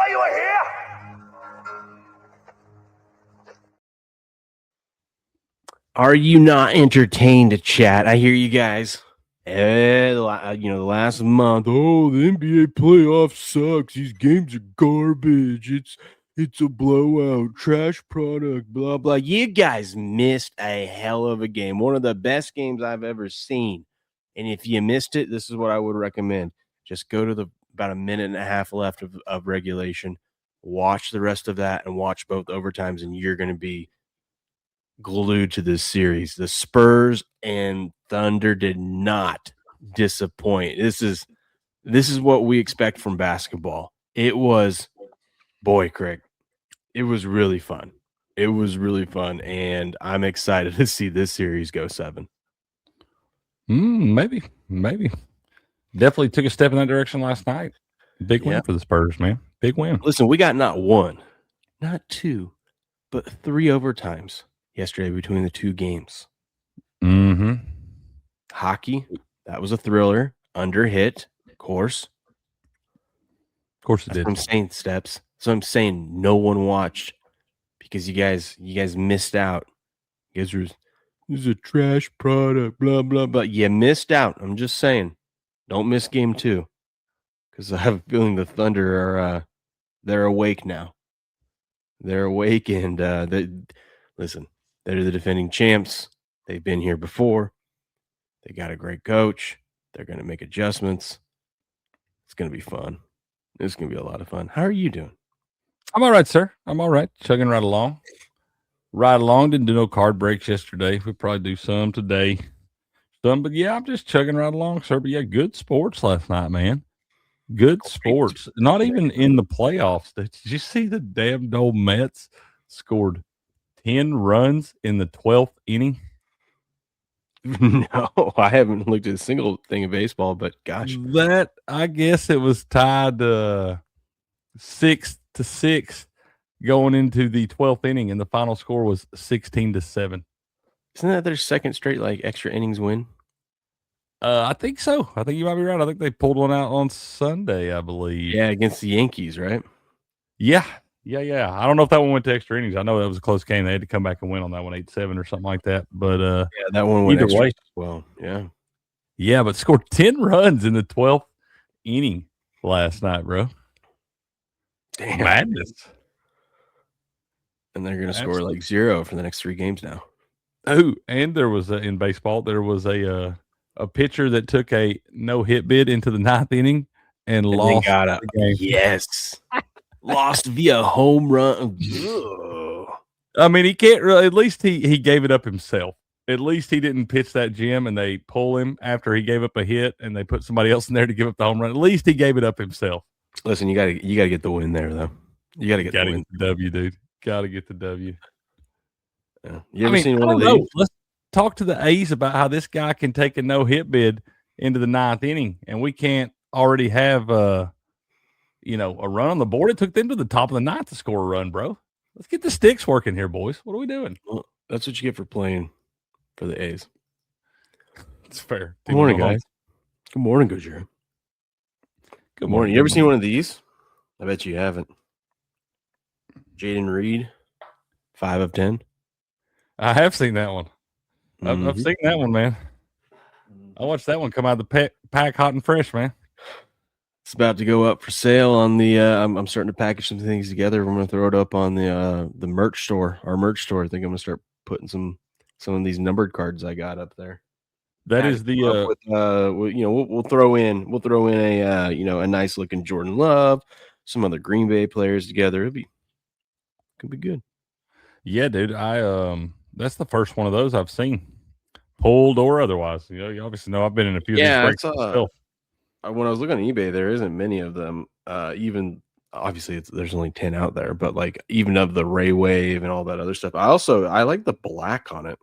you were here? Are you not entertained, chat? I hear you guys. The last month, the NBA playoff sucks. These games are garbage. It's a blowout, trash product, blah, blah. You guys missed a hell of a game. One of the best games I've ever seen. And if you missed it, this is what I would recommend. Just go to about a minute and a half left of regulation. Watch the rest of that and watch both overtimes, and you're going to be glued to this series. The Spurs and Thunder did not disappoint. This is what we expect from basketball. It was, boy, Craig, it was really fun. It was really fun, and I'm excited to see this series go 7. Maybe. Definitely took a step in that direction last night. Big win for the Spurs, man. Big win. Listen, we got not 1, not 2, but 3 overtimes yesterday between the 2 games. Mm-hmm. Hockey, that was a thriller. Under hit, of course. Of course it did. I'm saying, Steps. So I'm saying no one watched because you guys missed out. You guys were, this is a trash product, blah, blah, blah. You missed out. I'm just saying. Don't miss game 2. Because I have a feeling the Thunder are they're awake now. They're awake, and listen, they're the defending champs. They've been here before. They got a great coach. They're going to make adjustments. It's going to be fun. It's going to be a lot of fun. How are you doing? I'm all right, sir. I'm all right. Chugging right along. Didn't do no card breaks yesterday. We'll probably do some today. But yeah, I'm just chugging right along, sir. But yeah, good sports last night, man. Good sports. Not even in the playoffs. Did you see the damn old Mets scored 10 runs in the 12th inning? No, I haven't looked at a single thing of baseball, but gosh. That, I guess it was tied 6-6 going into the 12th inning, and the final score was 16-7. Isn't that their second straight extra innings win? I think so. I think you might be right. I think they pulled one out on Sunday, I believe. Yeah, against the Yankees, right? Yeah. I don't know if that one went to extra innings. I know that was a close game. They had to come back and win on that one, 8-7 or something like that. But yeah, that one went either way. Well, yeah. Yeah, but scored 10 runs in the 12th inning last night, bro. Damn. Madness. And they're going to score 0 for the next 3 games now. Oh, and there was in baseball, there was a pitcher that took a no-hit bid into the 9th inning and lost the game. Yes. Lost via home run. Ugh. I mean, he can't really, at least he gave it up himself. At least he didn't pitch that gem and they pull him after he gave up a hit and they put somebody else in there to give up the home run. At least he gave it up himself. Listen, you gotta get the win there, though. You gotta get the W, dude. Gotta get the W. Yeah. You ever seen one of these? Let's talk to the A's about how this guy can take a no-hit bid into the 9th inning, and we can't already have a run on the board. It took them to the top of the 9th to score a run, bro. Let's get the sticks working here, boys. What are we doing? Well, that's what you get for playing for the A's. It's fair. Good morning, guys. Good morning, Goodyear. Good morning. You ever seen one of these? I bet you haven't. Jaden Reed, 5 of 10. I have seen that one. I've seen that one, man. I watched that one come out of the pack hot and fresh, man. It's about to go up for sale on the I'm starting to package some things together. We're going to throw it up on the merch store, our merch store. I think I'm going to start putting some of these numbered cards I got up there. That is the we'll throw in a a nice looking Jordan Love, some other Green Bay players together. Could be good. Yeah, dude. That's the first one of those I've seen, pulled or otherwise. You obviously know I've been in a few of these breaks myself. When I was looking on eBay, there isn't many of them. Even obviously, there's only 10 out there, but even of the Ray Wave and all that other stuff. I like the black on it.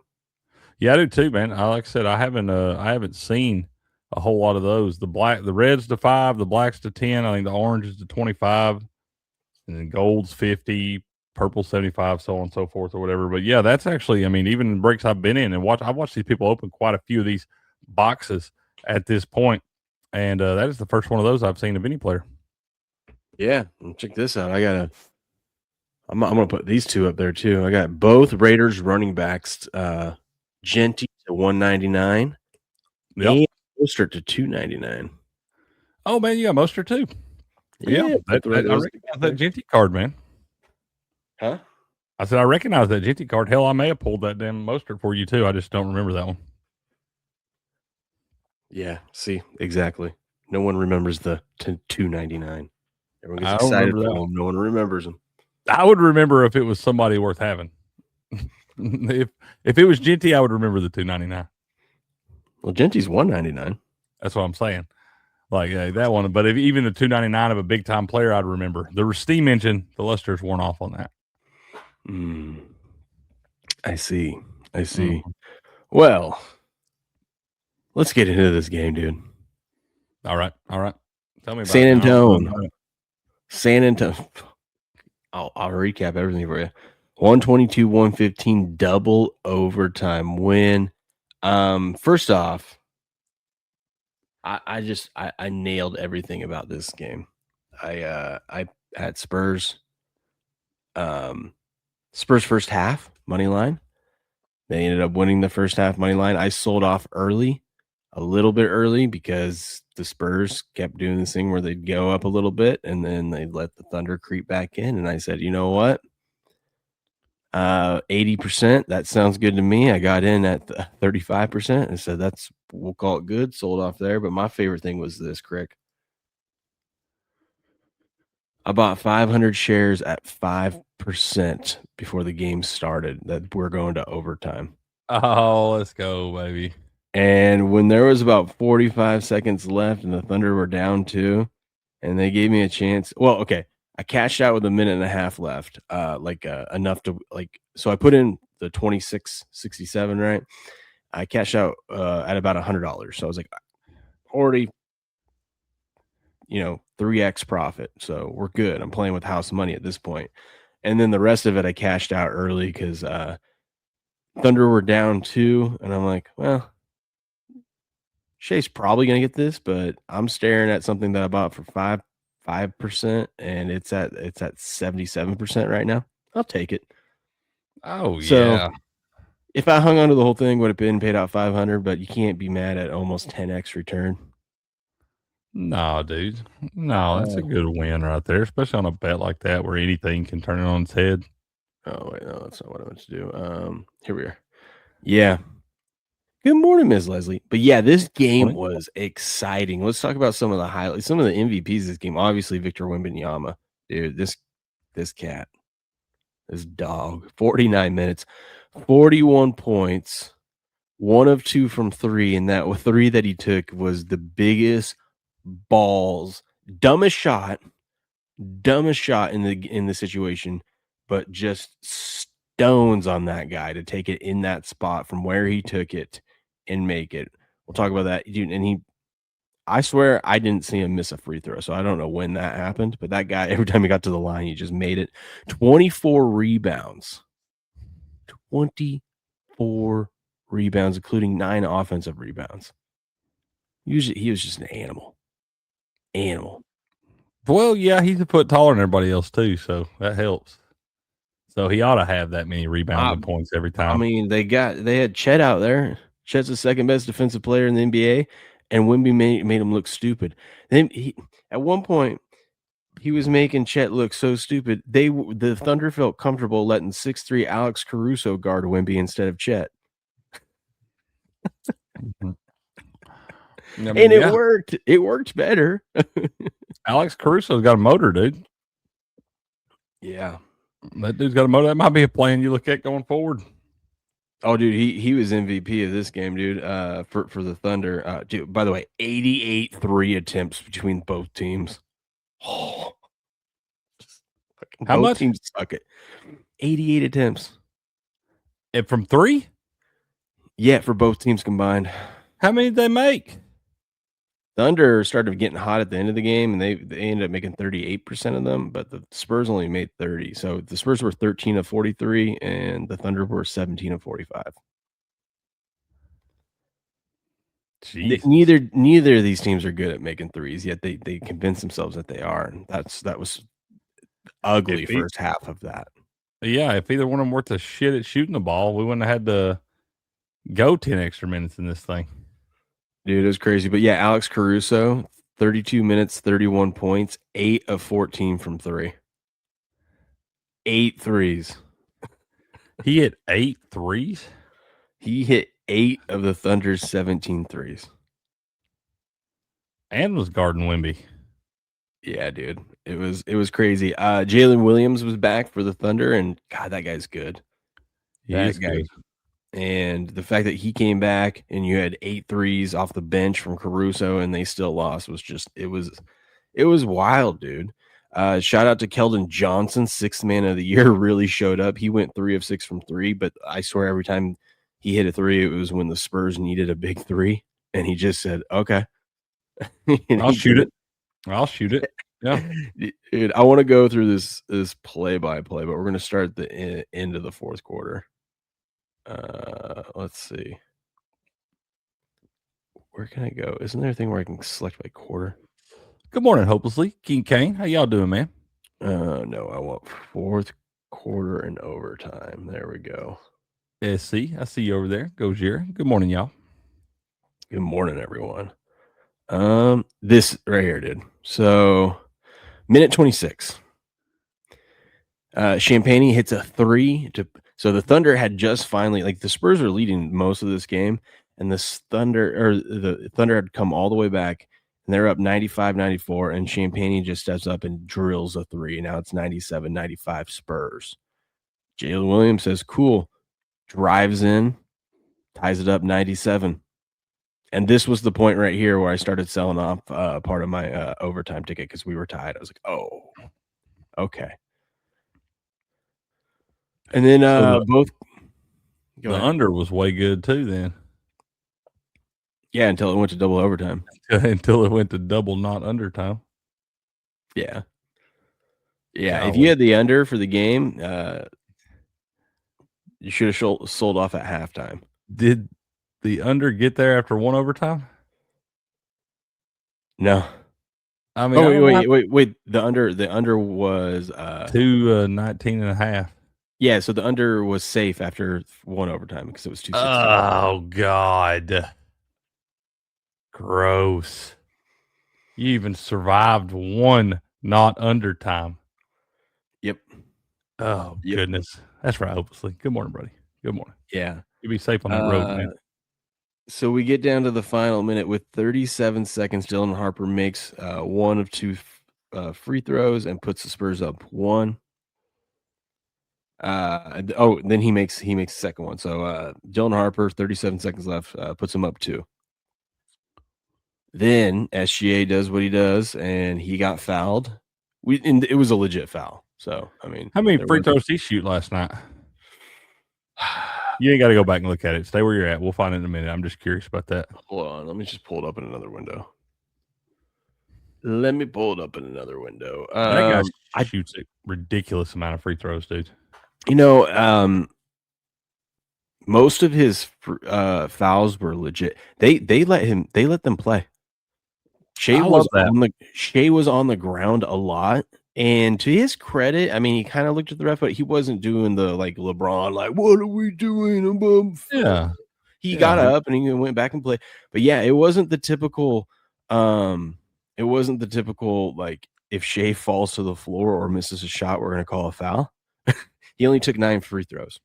Yeah, I do too, man. Like I said, I haven't seen a whole lot of those. The red's to 5, the black's to 10. I think the orange is to 25, and then gold's 50, purple 75, so on and so forth, or whatever. But yeah, that's actually, I mean, even in breaks I've been in and I've watched these people open quite a few of these boxes at this point, and that is the first one of those I've seen of any player. Yeah, and check this out. I'm gonna put these two up there too. I got both Raiders running backs, Genty to 199 Yep. and Mostert to 299. Oh man, you got Mostert too. Yeah, Yeah, both of I those recognize that Genty card, man. Huh? I said I recognize that Genty card. Hell, I may have pulled that damn Mostert for you too. I just don't remember that one. Yeah, see, exactly. No one remembers the 299. Everyone gets I don't excited remember that for one. them. No one remembers them. I would remember if it was somebody worth having. if it was Genty, I would remember the 299. Well, Genty's 199. That's what I'm saying. Like that one, but if even the 299 of a big time player, I'd remember. The steam engine, the luster's worn off on that. I see. I see. Mhm. Well, let's get into this game, dude. All right. Tell me about San it, man. I don't know Antone. about it. San Antone. I'll recap everything for you. 122, 115 double overtime win. First off, I nailed everything about this game. I had Spurs first half money line. They ended up winning the first half money line. I sold off early, a little bit early, because the Spurs kept doing this thing where they'd go up a little bit and then they'd let the Thunder creep back in. And I said, you know what? 80%. That sounds good to me. I got in at 35% and said we'll call it good. Sold off there. But my favorite thing was this, Crick. I bought 500 shares at 5% before the game started that we're going to overtime. Oh, let's go, baby. And when there was about 45 seconds left and the Thunder were down 2, and they gave me a chance. Well, okay. I cashed out with a minute and a half left. Enough to so I put in the 26.67, right? I cashed out at about $100. So I was like, already, 3x profit. So we're good. I'm playing with house money at this point. And then the rest of it I cashed out early because Thunder were down 2, and I'm like, well, Shay's probably gonna get this, but I'm staring at something that I bought for 5%, and it's at 77% right now. I'll take it. Oh So yeah. if I hung on to the whole thing, would have been paid out 500, but you can't be mad at almost 10x return. No, dude. No, that's a good win right there, especially on a bet like that where anything can turn it on its head. Oh wait, no, that's not what I meant to do. Here we are. Yeah. Good morning, Ms. Leslie. But yeah, this game Morning. was exciting. Let's talk about some of the highlights, some of the MVPs of this game. Obviously, Victor Wembanyama, dude. This cat, this dog. 49 minutes, 41 points, 1 of 2 from 3, and that 3 that he took was the biggest balls, dumbest shot in the situation, but just stones on that guy to take it in that spot from where he took it and make it. We'll talk about that, dude. And I swear I didn't see him miss a free throw, so I don't know when that happened. But that guy, every time he got to the line, he just made it. 24 rebounds, 24 rebounds, including 9 offensive rebounds. Usually, he was just an animal. Well, yeah, he's a foot taller than everybody else too, so that helps. So he ought to have that many rebounds and points every I time. mean, they had Chet out there. Chet's the second best defensive player in the NBA, and Wemby made him look stupid. Then at one point he was making Chet look so stupid. The Thunder felt comfortable letting 6'3" Alex Caruso guard Wemby instead of Chet, Mhm. I mean, and it yeah, worked. It worked better. Alex Caruso's got a motor, dude. Yeah. That dude's got a motor. That might be a plan you look at going forward. Oh, dude, he was MVP of this game, dude. For the Thunder, dude. By the way, 88 3 attempts between both teams. Oh, How both much? teams suck it. 88 attempts. And from 3? Yeah, for both teams combined. How many did they make? Thunder started getting hot at the end of the game, and they ended up making 38% of them, but the Spurs only made 30. So the Spurs were 13 of 43, and the Thunder were 17 of 45. Jesus. Neither of these teams are good at making threes, yet they convince themselves that they are, and that was ugly If he, first half of that. yeah, if either one of them worth a shit at shooting the ball, we wouldn't have had to go 10 extra minutes in this thing. Dude, it was crazy. But yeah, Alex Caruso, 32 minutes, 31 points, 8 of 14 from 3. 8 threes. He hit 8 threes. He hit 8 of the Thunder's 17 threes. And was guarding Wemby. Yeah, dude. It was crazy. Jalen Williams was back for the Thunder, and God, that guy's good. He is That guy. good. And the fact that he came back and you had 8 threes off the bench from Caruso and they still lost was just it was wild, dude. Shout out to Keldon Johnson, 6th man of the year, really showed up. He went 3 of 6 from 3, but I swear every time he hit a 3, it was when the Spurs needed a big 3, and he just said, "Okay." I'll shoot it. I'll shoot it. Yeah. Dude, I want to go through this play-by-play, but we're going to start at the end of the fourth quarter. Let's see. Where can I go? Isn't there a thing where I can select by quarter? Good morning, Hopelessly. King Kane. How y'all doing, man? No, I want fourth quarter and overtime. There we go. SC, I see you over there. Gojir. Good morning, y'all. Good morning, everyone. This right here, dude. So, minute 26. Champagne hits a 3 to. So the Thunder had just finally, like, the Spurs were leading most of this game, and the Thunder had come all the way back, and they're up 95-94, and Champagne just steps up and drills a 3. Now it's 97-95 Spurs. Jalen Williams says, "Cool," drives in, ties it up 97. And this was the point right here where I started selling off part of my overtime ticket because we were tied. I was like, "Oh, okay." And then both the under was way good too then. Yeah, until it went to double overtime. Until it went to double, not undertime. Yeah. Yeah, if you had the under for the game, you should have sold off at halftime. Did the under get there after one overtime? No. I mean, wait. The under was 219 and a half. Yeah, so the under was safe after one overtime because it was 216. Oh God. Gross. You even survived one not under time. Yep. Oh, yep. Goodness. That's right, hopelessly. Good morning, buddy. Good morning. Yeah. You be safe on that road, man. So we get down to the final minute with 37 seconds. Dylan Harper makes one of two free throws and puts the Spurs up 1. Then he makes the second one. So Dylan Harper, 37 seconds left, puts him up 2. Then SGA does what he does, and he got fouled. It was a legit foul. So I mean, how many free throws did he shoot last night? You ain't got to go back and look at it. Stay where you're at. We'll find it in a minute. I'm just curious about that. Hold on. Let me just pull it up in another window. That guy shoots a ridiculous amount of free throws, dude. You know, most of his fouls were legit. They let them play. Shea was on the ground a lot. And to his credit, I mean, he kind of looked at the ref, but he wasn't doing the like LeBron, like, what are we doing? Yeah. He got up and he went back and played. But yeah, it wasn't the typical, like, if Shea falls to the floor or misses a shot, we're going to call a foul. He only took 9 free throws.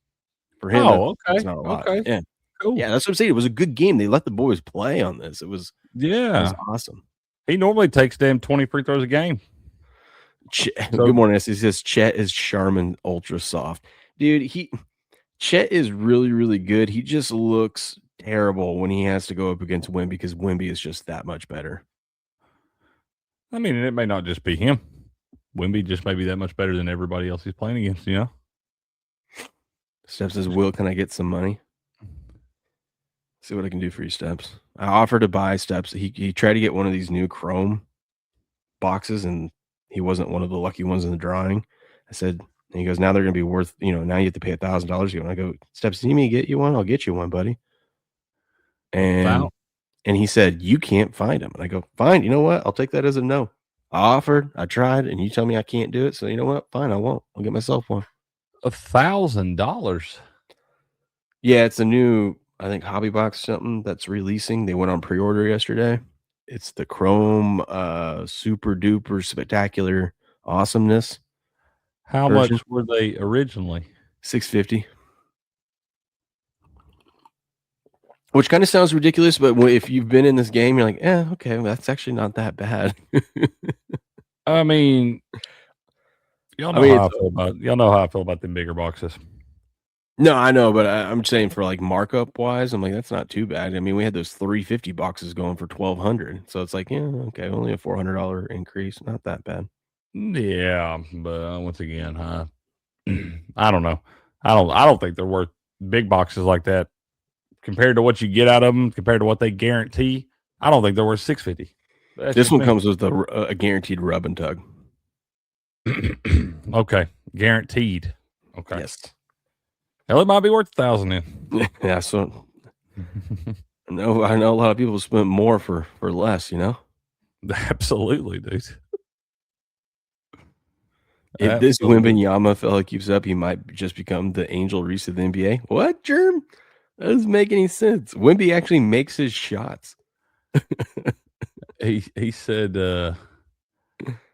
For him, that's not a lot. Okay. Yeah. Cool. Yeah, that's what I'm saying. It was a good game. They let the boys play on this. It was awesome. He normally takes 20 free throws a game. Good morning. He says Chet is Charmin ultra soft. Dude, Chet is really, really good. He just looks terrible when he has to go up against Wemby because Wemby is just that much better. I mean, it may not just be him. Wemby just may be that much better than everybody else he's playing against, you know? Steps says, Will, can I get some money? See what I can do for you, Steps. I offered to buy Steps. He tried to get one of these new Chrome boxes, and he wasn't one of the lucky ones in the drawing. I said, and he goes, now they're going to be worth, now you have to pay $1,000. And I go, Steps, you need me to get you one? I'll get you one, buddy. And And he said, "You can't find him." And I go, "Fine, you know what? I'll take that as a no. I offered, I tried, and you tell me I can't do it. So you know what? Fine, I won't. I'll get myself one." $1,000. Yeah, it's a new, I think, hobby box something that's releasing. They went on pre-order yesterday. It's the Chrome super duper spectacular awesomeness How version. much were they originally? 650. Which kind of sounds ridiculous, but if you've been in this game, you're like, "Eh, okay, well, that's actually not that bad." I mean, I mean, it's y'all know how I feel about them bigger boxes. no, I know, but I'm saying for, like, markup wise, I'm like, "That's not too bad." I mean, we had those 350 boxes going for 1,200, so it's like, "Yeah, okay, only a $400 increase, not that bad." Yeah, but once again, I don't know. I don't think they're worth big boxes like that compared to what you get out of them, compared to what they guarantee. I don't think they're worth 650. That's This just one me. comes with a guaranteed rub and tug. Okay, guaranteed. Okay. Yes. Hell, it might be worth 1,000 then. Yeah, so I know a lot of people spent more for less, you know? Absolutely, dude. If this Absolutely. Wembanyama fella keeps up, he might just become the Angel Reese of the NBA. What, Germ? That doesn't make any sense. Wemby actually makes his shots. He said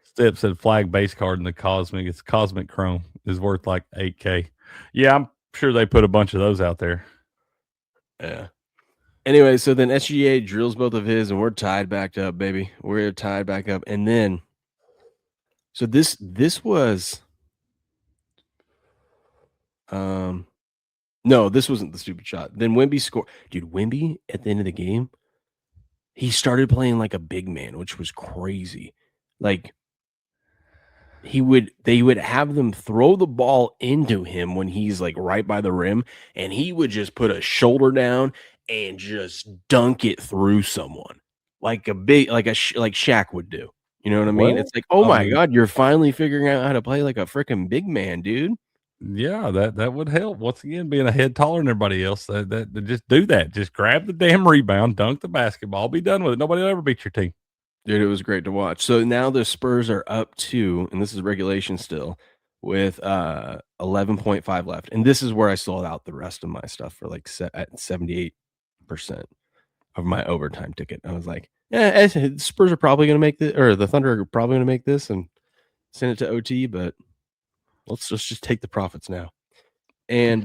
Step said flag base card in the cosmic chrome is worth like 8K. Yeah, I'm sure they put a bunch of those out there. Yeah. Anyway, so then SGA drills both of his, and we're tied back up, baby. We're tied back up. And then so this was no, this wasn't the stupid shot. Then Wemby scored. Dude, Wemby at the end of the game, he started playing like a big man, which was crazy. Like they would have them throw the ball into him when he's like right by the rim, and he would just put a shoulder down and just dunk it through someone like a big like like Shaq would do. You know what I mean? Well, It's like, oh I my mean, god, you're finally figuring out how to play like a freaking big man, dude. yeah, that would help. Once again, being a head taller than everybody else, that just do that. Just grab the damn rebound, dunk the basketball, be done with it. Nobody will ever beat your team. Dude, it was great to watch. So now the Spurs are up 2, and this is regulation still, with 11.5 left. And this is where I sold out the rest of my stuff for like at 78% of my overtime ticket. I was like, yeah, Spurs are probably going to make this, or the Thunder are probably going to make this and send it to OT, but let's just take the profits now. And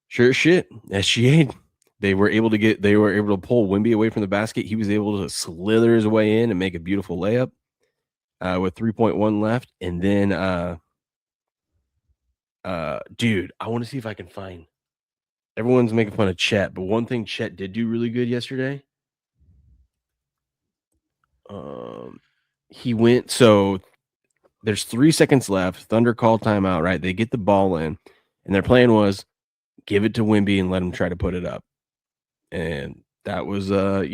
sure as shit, SGA, they were able to pull Wemby away from the basket. He was able to slither his way in and make a beautiful layup with 3.1 left. And then dude, I want to see if I can find, everyone's making fun of Chet, but one thing Chet did do really good yesterday. He went, so there's 3 seconds left. Thunder called timeout, right? They get the ball in, and their plan was give it to Wemby and let him try to put it up. And that was that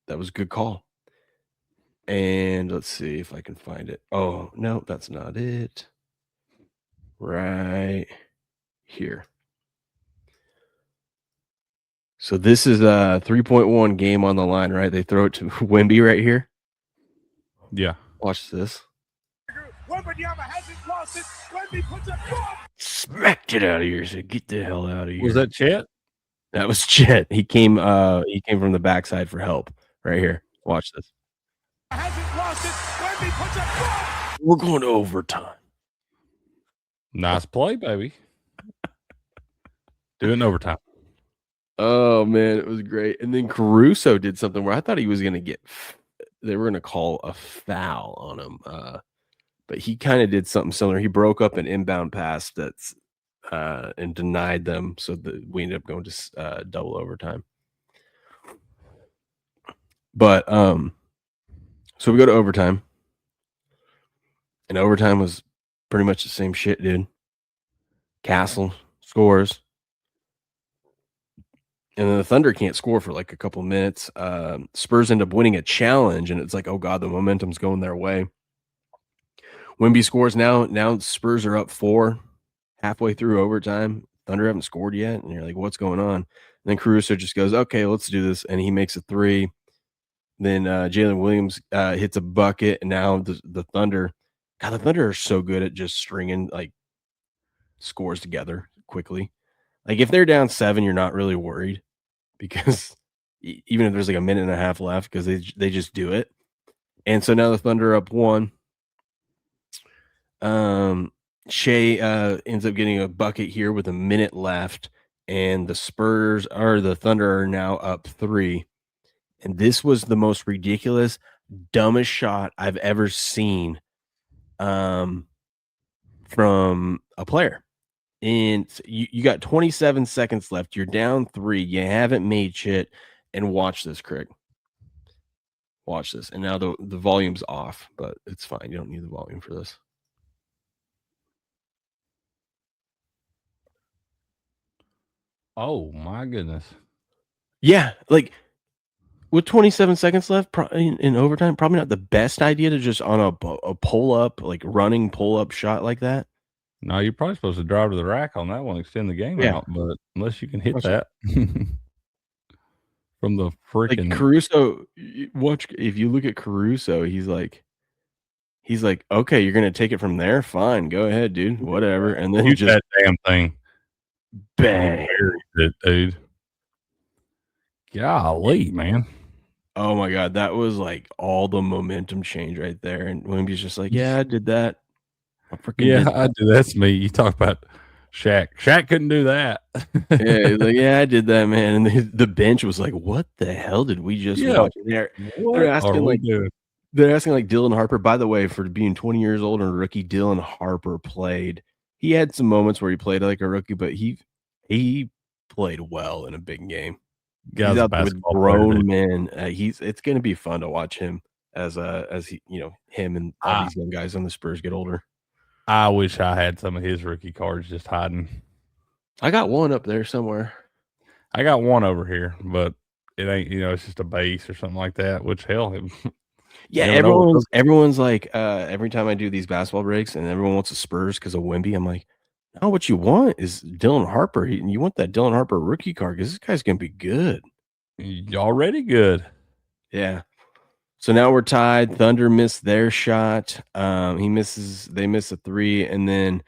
was a good call. And let's see if I can find it. Oh, no, that's not it. Right here. So this is a 3.1 game on the line, right? They throw it to Wemby right here. Yeah. Watch this. Smacked it out of here. So get the hell out of here. Was that Chet? That was Chet. He came from the backside for help. Right here. Watch this. We're going to overtime. Nice play, baby. Do it in overtime. Oh man, it was great. And then Caruso did something where I thought he was gonna they were gonna call a foul on him. But he kind of did something similar. He broke up an inbound pass that's and denied them, so that we ended up going to double overtime. But so we go to overtime, and overtime was pretty much the same shit, dude. Castle scores, and then the Thunder can't score for like a couple minutes. Spurs end up winning a challenge, and it's like, oh god, the momentum's going their way. Wemby scores now. Now Spurs are up 4 halfway through overtime. Thunder haven't scored yet, and you're like, what's going on? And then Caruso just goes, okay, let's do this, and he makes a three. Then Jalen Williams hits a bucket, and now the Thunder, God, the Thunder are so good at just stringing like scores together quickly. Like if they're down 7, you're not really worried because even if there's like a minute and a half left, because they just do it. And so now the Thunder are up 1. Shea ends up getting a bucket here with a minute left, and the Thunder are now up 3. And this was the most ridiculous, dumbest shot I've ever seen from a player. And you got 27 seconds left. You're down 3. You haven't made shit. And watch this, Craig. Watch this. And now the volume's off, but it's fine. You don't need the volume for this. Oh, my goodness. Yeah, like with 27 seconds left in overtime, probably not the best idea to just on a pull-up, like running pull-up shot like that. No, you're probably supposed to drive to the rack on that one, extend the game out, but unless you can hit that from the freaking like Caruso, watch if you look at Caruso, he's like, okay, you're gonna take it from there. Fine, go ahead, dude. Whatever. And then shoot just that damn thing. bang. It, dude. Golly, man. Oh my god, that was like all the momentum change right there. And Wemby's just like, yeah, I did that. I Yeah, did I do. That's me. You talk about Shaq. Shaq couldn't do that. Yeah, he's like, yeah, I did that, man. And the bench was like, what the hell did we just watch? They're asking like Dylan Harper. By the way, for being 20 years old and a rookie, Dylan Harper played. He had some moments where he played like a rookie, but he played well in a big game. He's out there with grown men. It's going to be fun to watch him as he, him and all these young guys on the Spurs get older. I wish I had some of his rookie cards just hiding. I got one up there somewhere. I got one over here, but it ain't, it's just a base or something like that, which hell. Yeah, everyone's like, every time I do these basketball breaks and everyone wants a Spurs because of Wemby, I'm like, no, what you want is Dylan Harper. You want that Dylan Harper rookie card because this guy's going to be good. Already good. Yeah. So now we're tied. Thunder missed their shot. They miss a 3, and then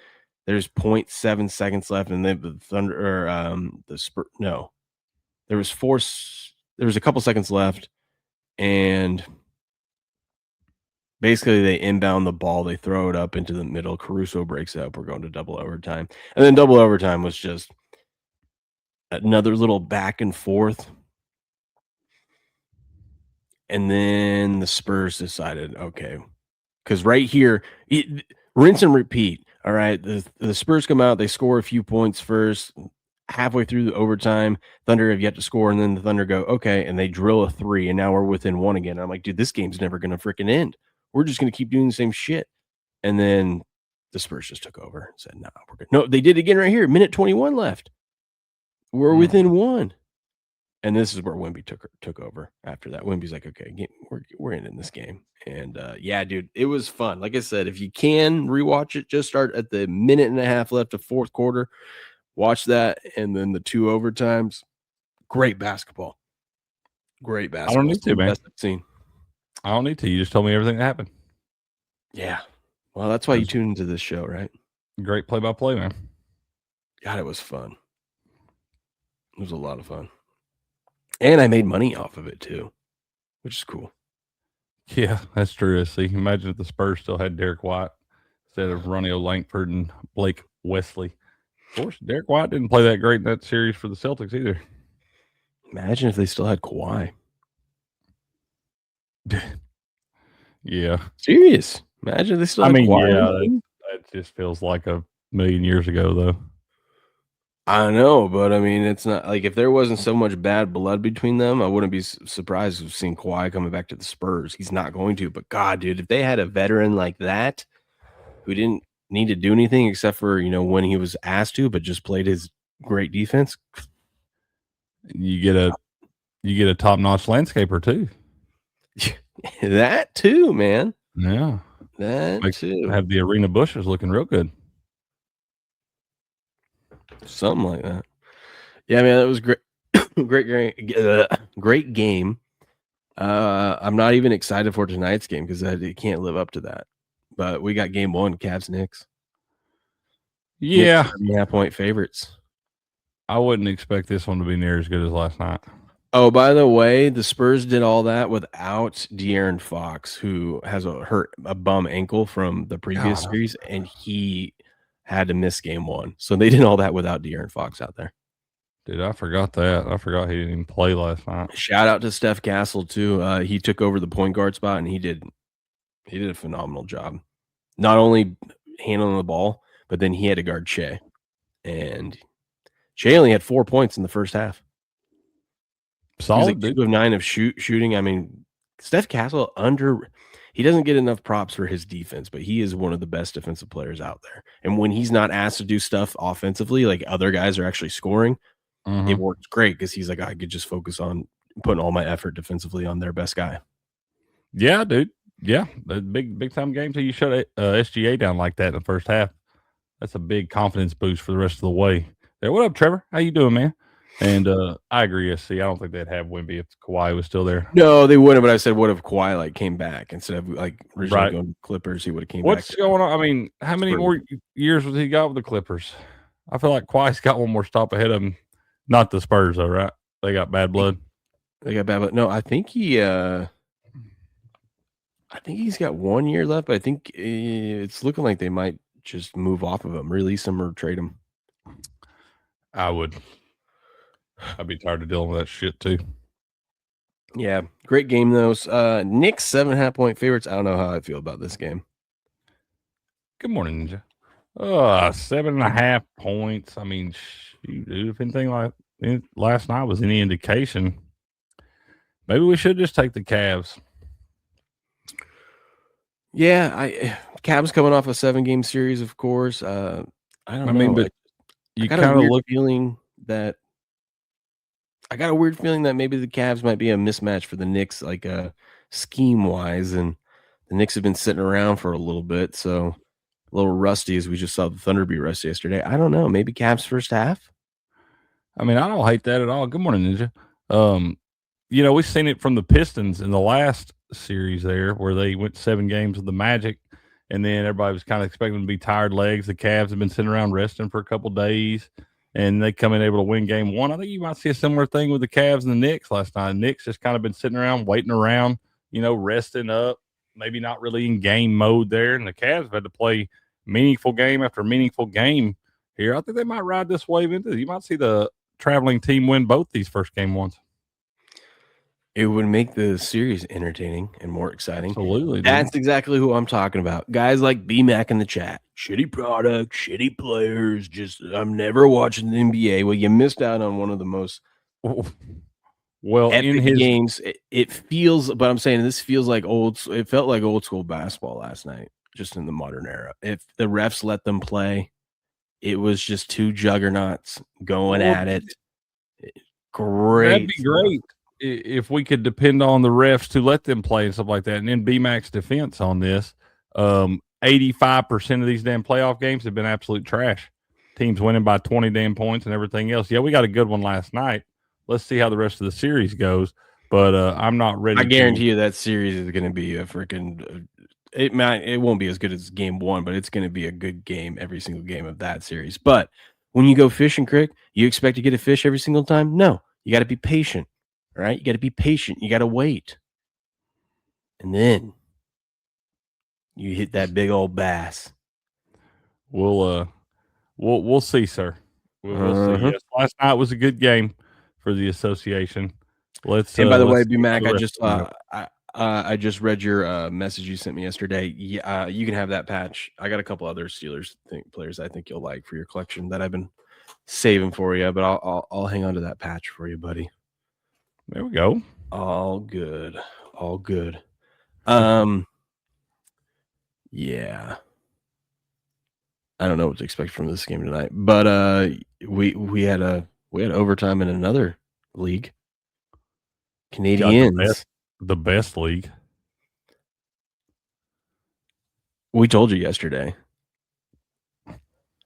there's 0.7 seconds left, and the Thunder or the Spurs. No, there was a couple seconds left, and basically they inbound the ball. They throw it up into the middle. Caruso breaks up. We're going to double overtime, and then double overtime was just another little back and forth. And then the Spurs decided, okay, because right here, rinse and repeat. All right, the Spurs come out, they score a few points first. Halfway through the overtime, Thunder have yet to score, and then the Thunder go, okay, and they drill a 3, and now we're within 1 again. I'm like, dude, this game's never going to freaking end. We're just going to keep doing the same shit. And then the Spurs just took over and said, nah, we're good. No, they did it again right here. Minute 21 left. We're within 1. And this is where Wemby took over after that. Wemby's like, okay, we're in this game. And yeah, dude, it was fun. Like I said, if you can rewatch it, just start at the minute and a half left of fourth quarter. Watch that, and then the 2 overtimes. Great basketball. Great basketball. I don't need to, man. Best I've seen. I don't need to. You just told me everything that happened. Yeah. Well, that's why you tuned into this show, right? Great play-by-play, man. God, it was fun. It was a lot of fun. And I made money off of it too, which is cool. Yeah, that's true. See, imagine if the Spurs still had Derek White instead of Ronnie Langford and Blake Wesley. Of course, Derek White didn't play that great in that series for the Celtics either. Imagine if they still had Kawhi. Yeah. Serious. Imagine if they still had Kawhi. Yeah, that just feels like a million years ago, though. I know, but I mean, it's not like if there wasn't so much bad blood between them, I wouldn't be surprised of seeing Kawhi coming back to the Spurs. He's not going to, but God, dude, if they had a veteran like that who didn't need to do anything except for, when he was asked to, but just played his great defense. You get a top-notch landscaper too. That too, man. Yeah. That too. Have the arena bushes looking real good. Something like that. Yeah, man, that was great. Great game. I'm not even excited for tonight's game because it can't live up to that. But we got game one, Cavs Knicks. Yeah, Knicks 7.5-point favorites. I wouldn't expect this one to be near as good as last night. Oh, by the way, the Spurs did all that without De'Aaron Fox, who has a bum ankle from the previous series, and he had to miss game one. So they did all that without De'Aaron Fox out there. Dude, I forgot that. I forgot he didn't even play last night. Shout out to Steph Castle too. He took over the point guard spot, and he did a phenomenal job. Not only handling the ball, but then he had to guard Shea, and Shea only had 4 points in the first half. Solid, he was like 2 of 9 of shooting. I mean, Steph Castle he doesn't get enough props for his defense, but he is one of the best defensive players out there. And when he's not asked to do stuff offensively, like other guys are actually scoring, it works great because he's like, I could just focus on putting all my effort defensively on their best guy. Yeah, dude. Yeah, the big time game till you shut SGA down like that in the first half. That's a big confidence boost for the rest of the way. Hey, what up, Trevor? How you doing, man? And I agree, SC. I don't think they'd have Wemby if Kawhi was still there. No, they wouldn't. But I said, what if Kawhi came back instead of originally going to Clippers? He would have came back. What's going on? I mean, how many more years was he got with the Clippers? I feel like Kawhi's got one more stop ahead of him. Not the Spurs, though, right? They got bad blood. No, I think he's got 1 year left, but I think it's looking like they might just move off of him, release him, or trade him. I'd be tired of dealing with that shit too. Yeah, great game though. Knicks 7.5-point favorites. I don't know how I feel about this game. Good morning, Ninja. 7.5 points. I mean, shoot, dude, if anything like last night was any indication, maybe we should just take the Cavs. Yeah, Cavs coming off a 7-game series, of course. I don't know. Mean, but I got a weird feeling that maybe the Cavs might be a mismatch for the Knicks, like scheme wise, and the Knicks have been sitting around for a little bit, so a little rusty, as we just saw the Thunder be rusty yesterday. I don't know. Maybe Cavs first half. I mean, I don't hate that at all. Good morning, Ninja. We've seen it from the Pistons in the last series there, where they went 7 games with the Magic, and then everybody was kind of expecting them to be tired legs. The Cavs have been sitting around resting for a couple days, and they come in able to win game 1. I think you might see a similar thing with the Cavs and the Knicks last night. The Knicks just kind of been sitting around, waiting around, resting up, maybe not really in game mode there, and the Cavs have had to play meaningful game after meaningful game here. I think they might ride this wave into. You might see the traveling team win both these first game ones. It would make the series entertaining and more exciting. Absolutely. That's exactly who I'm talking about. Guys like B-Mac in the chat. Shitty product, shitty players. I'm never watching the NBA. Well, you missed out on one of the most epic games. It feels, but I'm saying this feels like it felt like old school basketball last night, just in the modern era. If the refs let them play, it was just 2 juggernauts going at it. Great. That'd be great if we could depend on the refs to let them play and stuff like that. And then B-Mac's defense on this, 85% of these damn playoff games have been absolute trash. Teams winning by 20 damn points and everything else. Yeah, we got a good one last night. Let's see how the rest of the series goes. But I'm not ready. I guarantee you that series is going to be a freaking it won't be as good as game 1, but it's going to be a good game every single game of that series. But when you go fishing, Crick, you expect to get a fish every single time? No, you got to be patient. Right? You got to be patient. You got to wait. And then you hit that big old bass. We'll see, sir. We'll see. Yes, last night was a good game for the association. And by the way, B-Mac, I just read your message you sent me yesterday. Yeah, you can have that patch. I got a couple other Steelers players I think you'll like for your collection that I've been saving for you, but I'll hang on to that patch for you, buddy. There we go. All good. Yeah. I don't know what to expect from this game tonight, but we had overtime in another league. Canadians, the best league. We told you yesterday.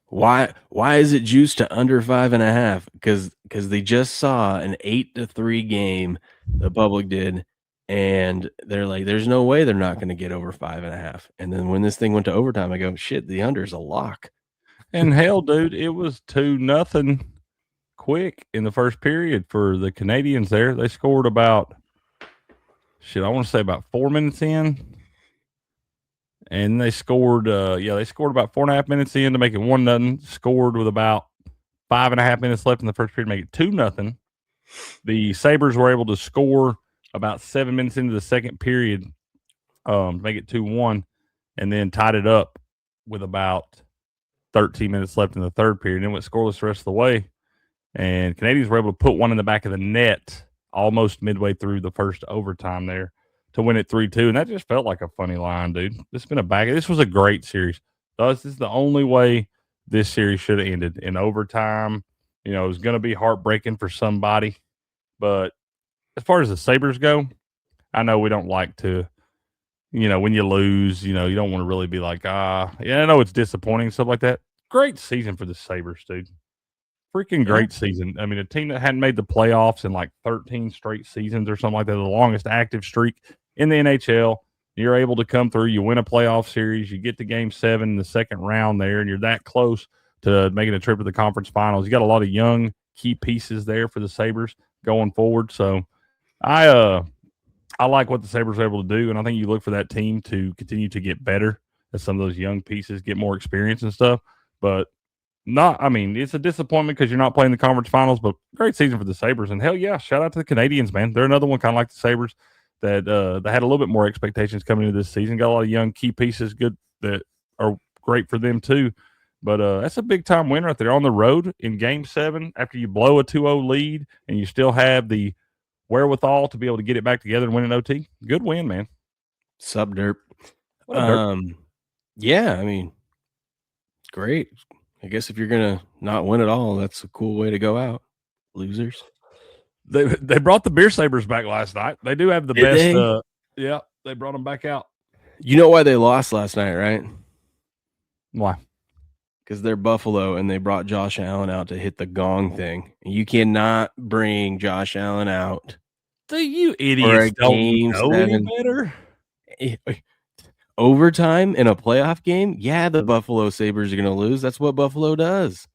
Why is it juiced to under 5.5? Because they just saw an 8-3 game the public did, and they're like, "There's no way they're not gonna get over 5.5." And then when this thing went to overtime, I go, "Shit, the under is a lock." And hell, dude, it was 2-0 quick in the first period for the Canadians there. They scored about, I want to say about 4 minutes in. And they scored, they scored about 4.5 minutes in to make it 1-0. Scored with about 5.5 minutes left in the first period to make it 2-0. The Sabres were able to score about 7 minutes into the second period to make it 2-1, and then tied it up with about 13 minutes left in the third period. And then went scoreless the rest of the way. And Canadians were able to put one in the back of the net almost midway through the first overtime there to win it 3-2. And that just felt like a funny line, dude. This was a great series. This is the only way this series should have ended, in overtime. It was going to be heartbreaking for somebody. But as far as the Sabres go, I know we don't like to, when you lose, you don't want to really be like, I know it's disappointing, stuff like that. Great season for the Sabres, dude. Freaking great season. I mean, a team that hadn't made the playoffs in like 13 straight seasons or something like that, the longest active streak in the NHL. You're able to come through, you win a playoff series, you get to game 7 in the second round there, and you're that close to making a trip to the conference finals. You got a lot of young key pieces there for the Sabres going forward. So I like what the Sabres are able to do, and I think you look for that team to continue to get better as some of those young pieces get more experience and stuff. But it's a disappointment because you're not playing the conference finals, but great season for the Sabres. And hell yeah, shout out to the Canadians, man. They're another one kind of like the Sabres that had a little bit more expectations coming into this season. Got a lot of young key pieces, good, that are great for them too. But that's a big time win right there on the road in game 7 after you blow a 2-0 lead and you still have the wherewithal to be able to get it back together and win an OT. Good win, man. Sup, Derp. What up, Derp? Yeah, I mean, great. I guess if you're gonna not win at all, that's a cool way to go out. Losers. They brought the Beer Sabres back last night. They do have the best. They? They brought them back out. You know why they lost last night, right? Why? Because they're Buffalo and they brought Josh Allen out to hit the gong thing. You cannot bring Josh Allen out. Do you idiots don't know any better? Overtime in a playoff game? Yeah, the Buffalo Sabres are going to lose. That's what Buffalo does.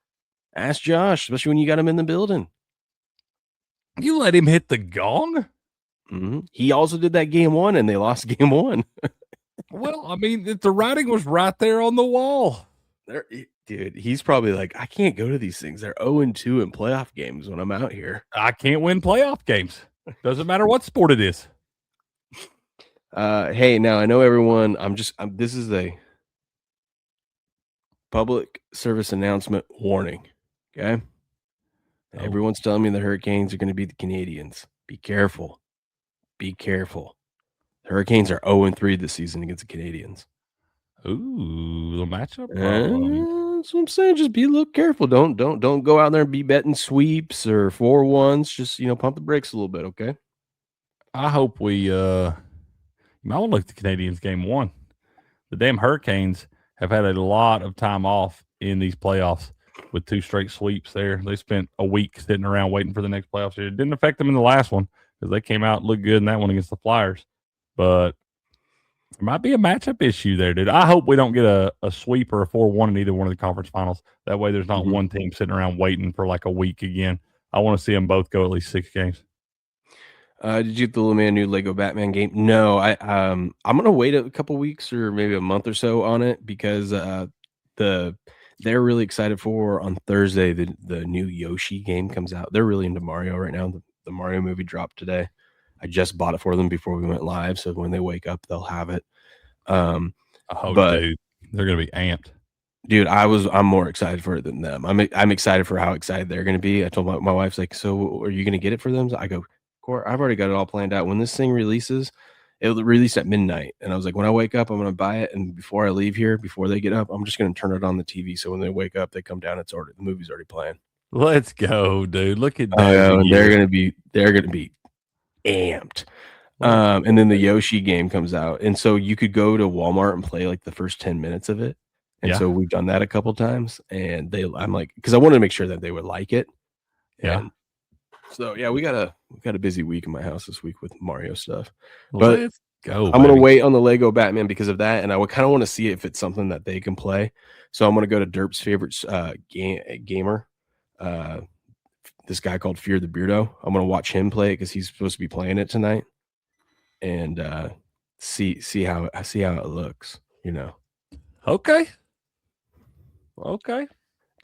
Ask Josh, especially when you got him in the building. You let him hit the gong? Mm-hmm. He also did that game 1, and they lost game 1. Well, I mean, the writing was right there on the wall. Dude, he's probably like, I can't go to these things. They're 0-2 in playoff games when I'm out here. I can't win playoff games. Doesn't matter what sport it is. Hey, now I know everyone. This is a public service announcement warning. Okay. Oh. Everyone's telling me the Hurricanes are going to beat the Canadians. Be careful. Be careful. The Hurricanes are 0-3 this season against the Canadians. Ooh, the matchup problem. That's what I'm saying. Just be a little careful. Don't go out there and be betting sweeps or 4-1s. Just pump the brakes a little bit, okay? I hope we I want to look at the Canadians game 1. The damn Hurricanes have had a lot of time off in these playoffs with 2 straight sweeps there. They spent a week sitting around waiting for the next playoff series. It didn't affect them in the last one because they came out and looked good in that one against the Flyers. But there might be a matchup issue there, dude. I hope we don't get a sweep or a 4-1 in either one of the conference finals. That way there's not one team sitting around waiting for like a week again. I want to see them both go at least 6 games. Did you get the little man new Lego Batman game? No, I'm gonna wait a couple weeks or maybe a month or so on it because they're really excited for on Thursday the new Yoshi game comes out. They're really into Mario right now. The Mario movie dropped today. I just bought it for them before we went live, so when they wake up, they'll have it. Dude, they're gonna be amped. Dude, I'm more excited for it than them. I'm excited for how excited they're gonna be. I told my wife's like, so are you gonna get it for them? I go, I've already got it all planned out. When this thing releases, it'll release at midnight. And I was like, when I wake up, I'm going to buy it. And before I leave here, before they get up, I'm just going to turn it on the TV. So when they wake up, they come down. The movie's already playing. Let's go, dude. Look at that. They're going to be amped. And then the Yoshi game comes out. And so you could go to Walmart and play like the first 10 minutes of it. And so we've done that a couple times, and I'm like, because I wanted to make sure that they would like it. Yeah. And so we got a busy week in my house this week with Mario stuff. Let's go. I'm gonna wait on the Lego Batman because of that, and I would kind of want to see if it's something that they can play. So I'm gonna go to Derp's favorite gamer, this guy called Fear the Beardo. I'm gonna watch him play it because he's supposed to be playing it tonight, and see how it looks. You know. Okay.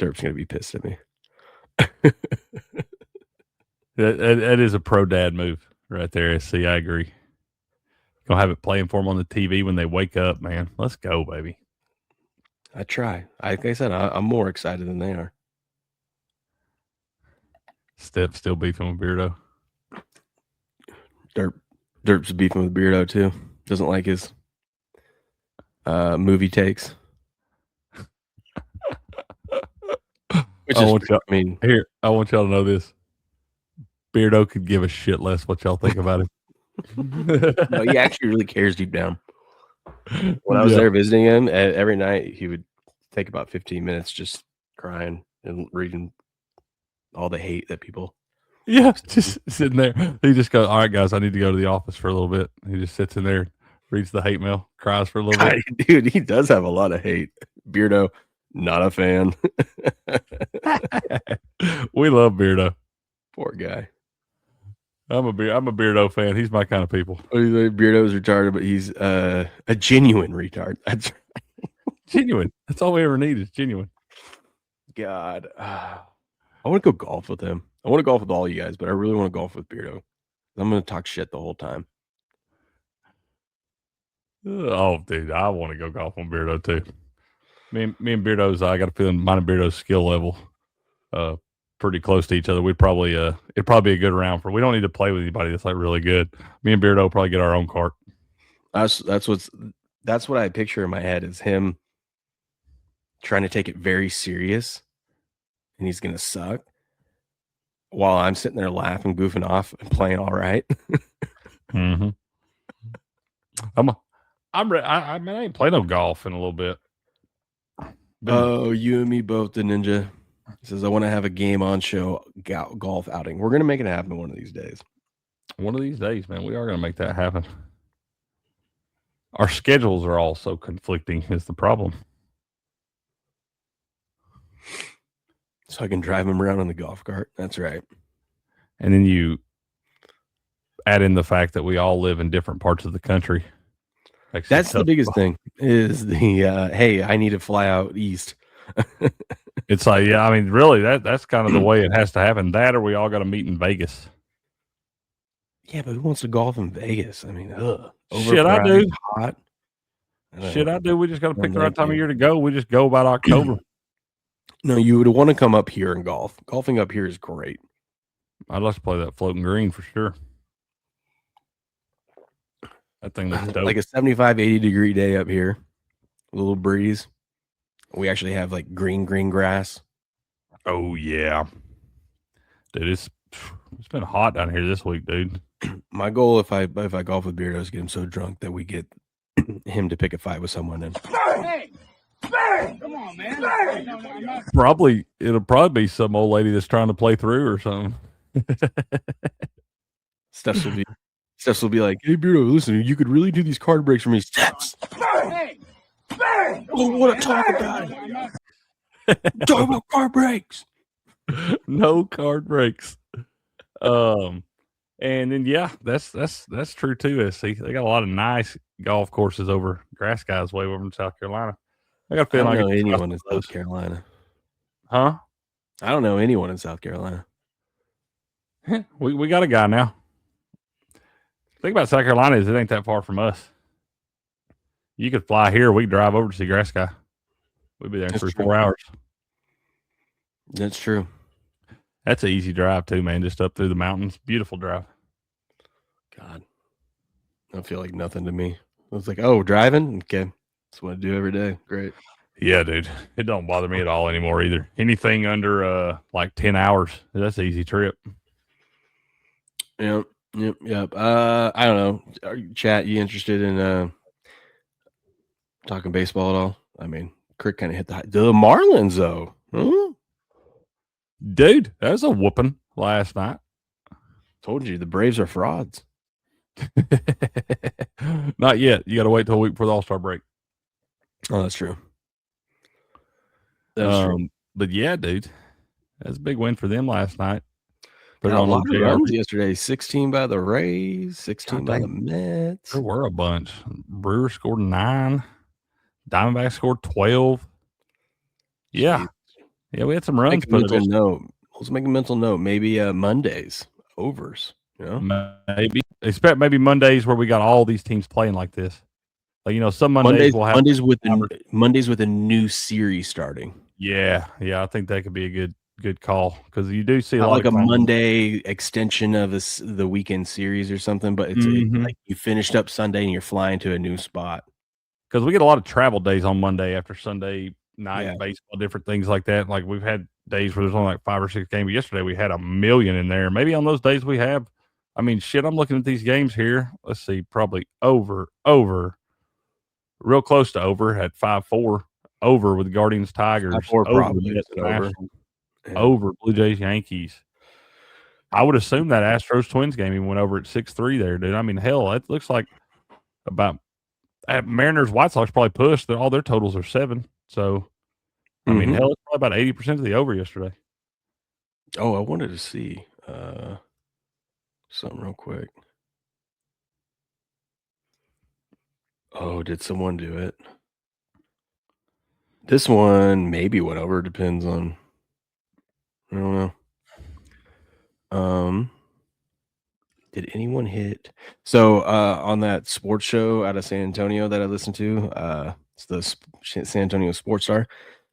Derp's gonna be pissed at me. That is a pro dad move right there. See, I agree. Gonna have it playing for them on the TV when they wake up, man. Let's go, baby. I try. Like I said, I'm more excited than they are. Step still beefing with Beardo. Derp's beefing with Beardo too. Doesn't like his movie takes. I want y'all to know this. Beardo could give a shit less what y'all think about him. No, he actually really cares deep down. When I was there visiting him, every night he would take about 15 minutes just crying and reading all the hate that people. Yeah, just sitting there. He just goes, "All right, guys, I need to go to the office for a little bit." He just sits in there, reads the hate mail, cries for a little bit. Dude, he does have a lot of hate. Beardo, not a fan. We love Beardo. Poor guy. I'm a Beardo fan. He's my kind of people. Beardo's retarded, but he's a genuine retard. That's right. Genuine. That's all we ever need is genuine. God, I want to go golf with him. I want to golf with all you guys, but I really want to golf with Beardo. I'm going to talk shit the whole time. Oh, dude, I want to go golf with Beardo too. Me and Beardo's, I got a feeling mine and Beardo's skill level, pretty close to each other. We'd probably, it'd probably be a good round for. We don't need to play with anybody that's like really good. Me and Beardo will probably get our own cart. That's what I picture in my head is him trying to take it very serious, and he's gonna suck, while I'm sitting there laughing, goofing off, and playing all right. Mm-hmm. I ain't played no golf in a little bit. Oh, you and me both, the ninja. He says, I want to have a game on show golf outing. We're going to make it happen one of these days. One of these days, man. We are going to make that happen. Our schedules are all so conflicting is the problem. So I can drive him around in the golf cart. That's right. And then you add in the fact that we all live in different parts of the country. That's the biggest thing is the, hey, I need to fly out east. It's like, yeah, I mean, really, that's kind of the way it has to happen. That or we all got to meet in Vegas. Yeah, but who wants to golf in Vegas? I mean, shit, I do. Hot. I do. We just got to pick the right time of year to go. We just go about October. No, you would want to come up here and golf. Golfing up here is great. I'd like to play that floating green for sure. That thing looks dope. Like a 75, 80 degree day up here. A little breeze. We actually have like green grass. Oh yeah. Dude, it's been hot down here this week, dude. My goal if I golf with Beardo is get him so drunk that we get him to pick a fight with someone and Hey! Come on, man. It'll probably be some old lady that's trying to play through or something. Stephs will be like, hey Beardo, listen, you could really do these card breaks for me. Stephs. Hey! I don't want to talk about it. Talk about card breaks. No card breaks. And then that's true too. See, they got a lot of nice golf courses over Grass Guys way over in South Carolina. I got a feeling I don't know anyone in South Carolina. Huh? I don't know anyone in South Carolina. We got a guy now. The thing about South Carolina is it ain't that far from us. You could fly here. We could drive over to see Grass Guy. We'd be there in 4 hours. That's true. That's an easy drive too, man. Just up through the mountains. Beautiful drive. God. I feel like nothing to me. I was like, oh, driving? Okay. That's what I do every day. Great. Yeah, dude. It don't bother me at all anymore either. Anything under like 10 hours, that's an easy trip. Yep. I don't know. Chat, you interested in talking baseball at all? I mean, Kirk kind of hit the Marlins though. Huh? Dude, that was a whooping last night. Told you the Braves are frauds. Not yet. You got to wait till a week before the All-Star break. Oh, that's true. That's true. But yeah, dude, that's a big win for them last night. Put on a lot of runs yesterday. 16 by the Rays, 16 by the Mets. There were a bunch. Brewers scored 9. Diamondbacks scored 12. Yeah. Jeez. Yeah, we had some runs. Let's make a mental note. Maybe Mondays overs. You know? Maybe expect maybe Mondays where we got all these teams playing like this. Like, you know, some Mondays we'll have Mondays with a new series starting. Yeah, I think that could be a good call because you do see a lot like of a Monday extension of the weekend series or something, but it's like you finished up Sunday and you're flying to a new spot. Because we get a lot of travel days on Monday after Sunday night baseball, different things like that. Like we've had days where there's only like 5 or 6 games. Yesterday we had 1 million in there. Maybe on those days we have. I mean, shit. I'm looking at these games here. Let's see, probably over, real close to over at 5-4. Over with Guardians Tigers. Over Blue Jays Yankees. I would assume that Astros Twins game even went over at 6-3 there, dude. I mean, hell, it looks like about Mariners White Sox probably pushed. All their totals are 7. So, I mean, hell, it's probably about 80% of the over yesterday. Oh, I wanted to see something real quick. Oh, did someone do it? This one maybe went over. Depends on. I don't know. Did anyone hit? So on that sports show out of San Antonio that I listened to, it's the San Antonio Sports Star.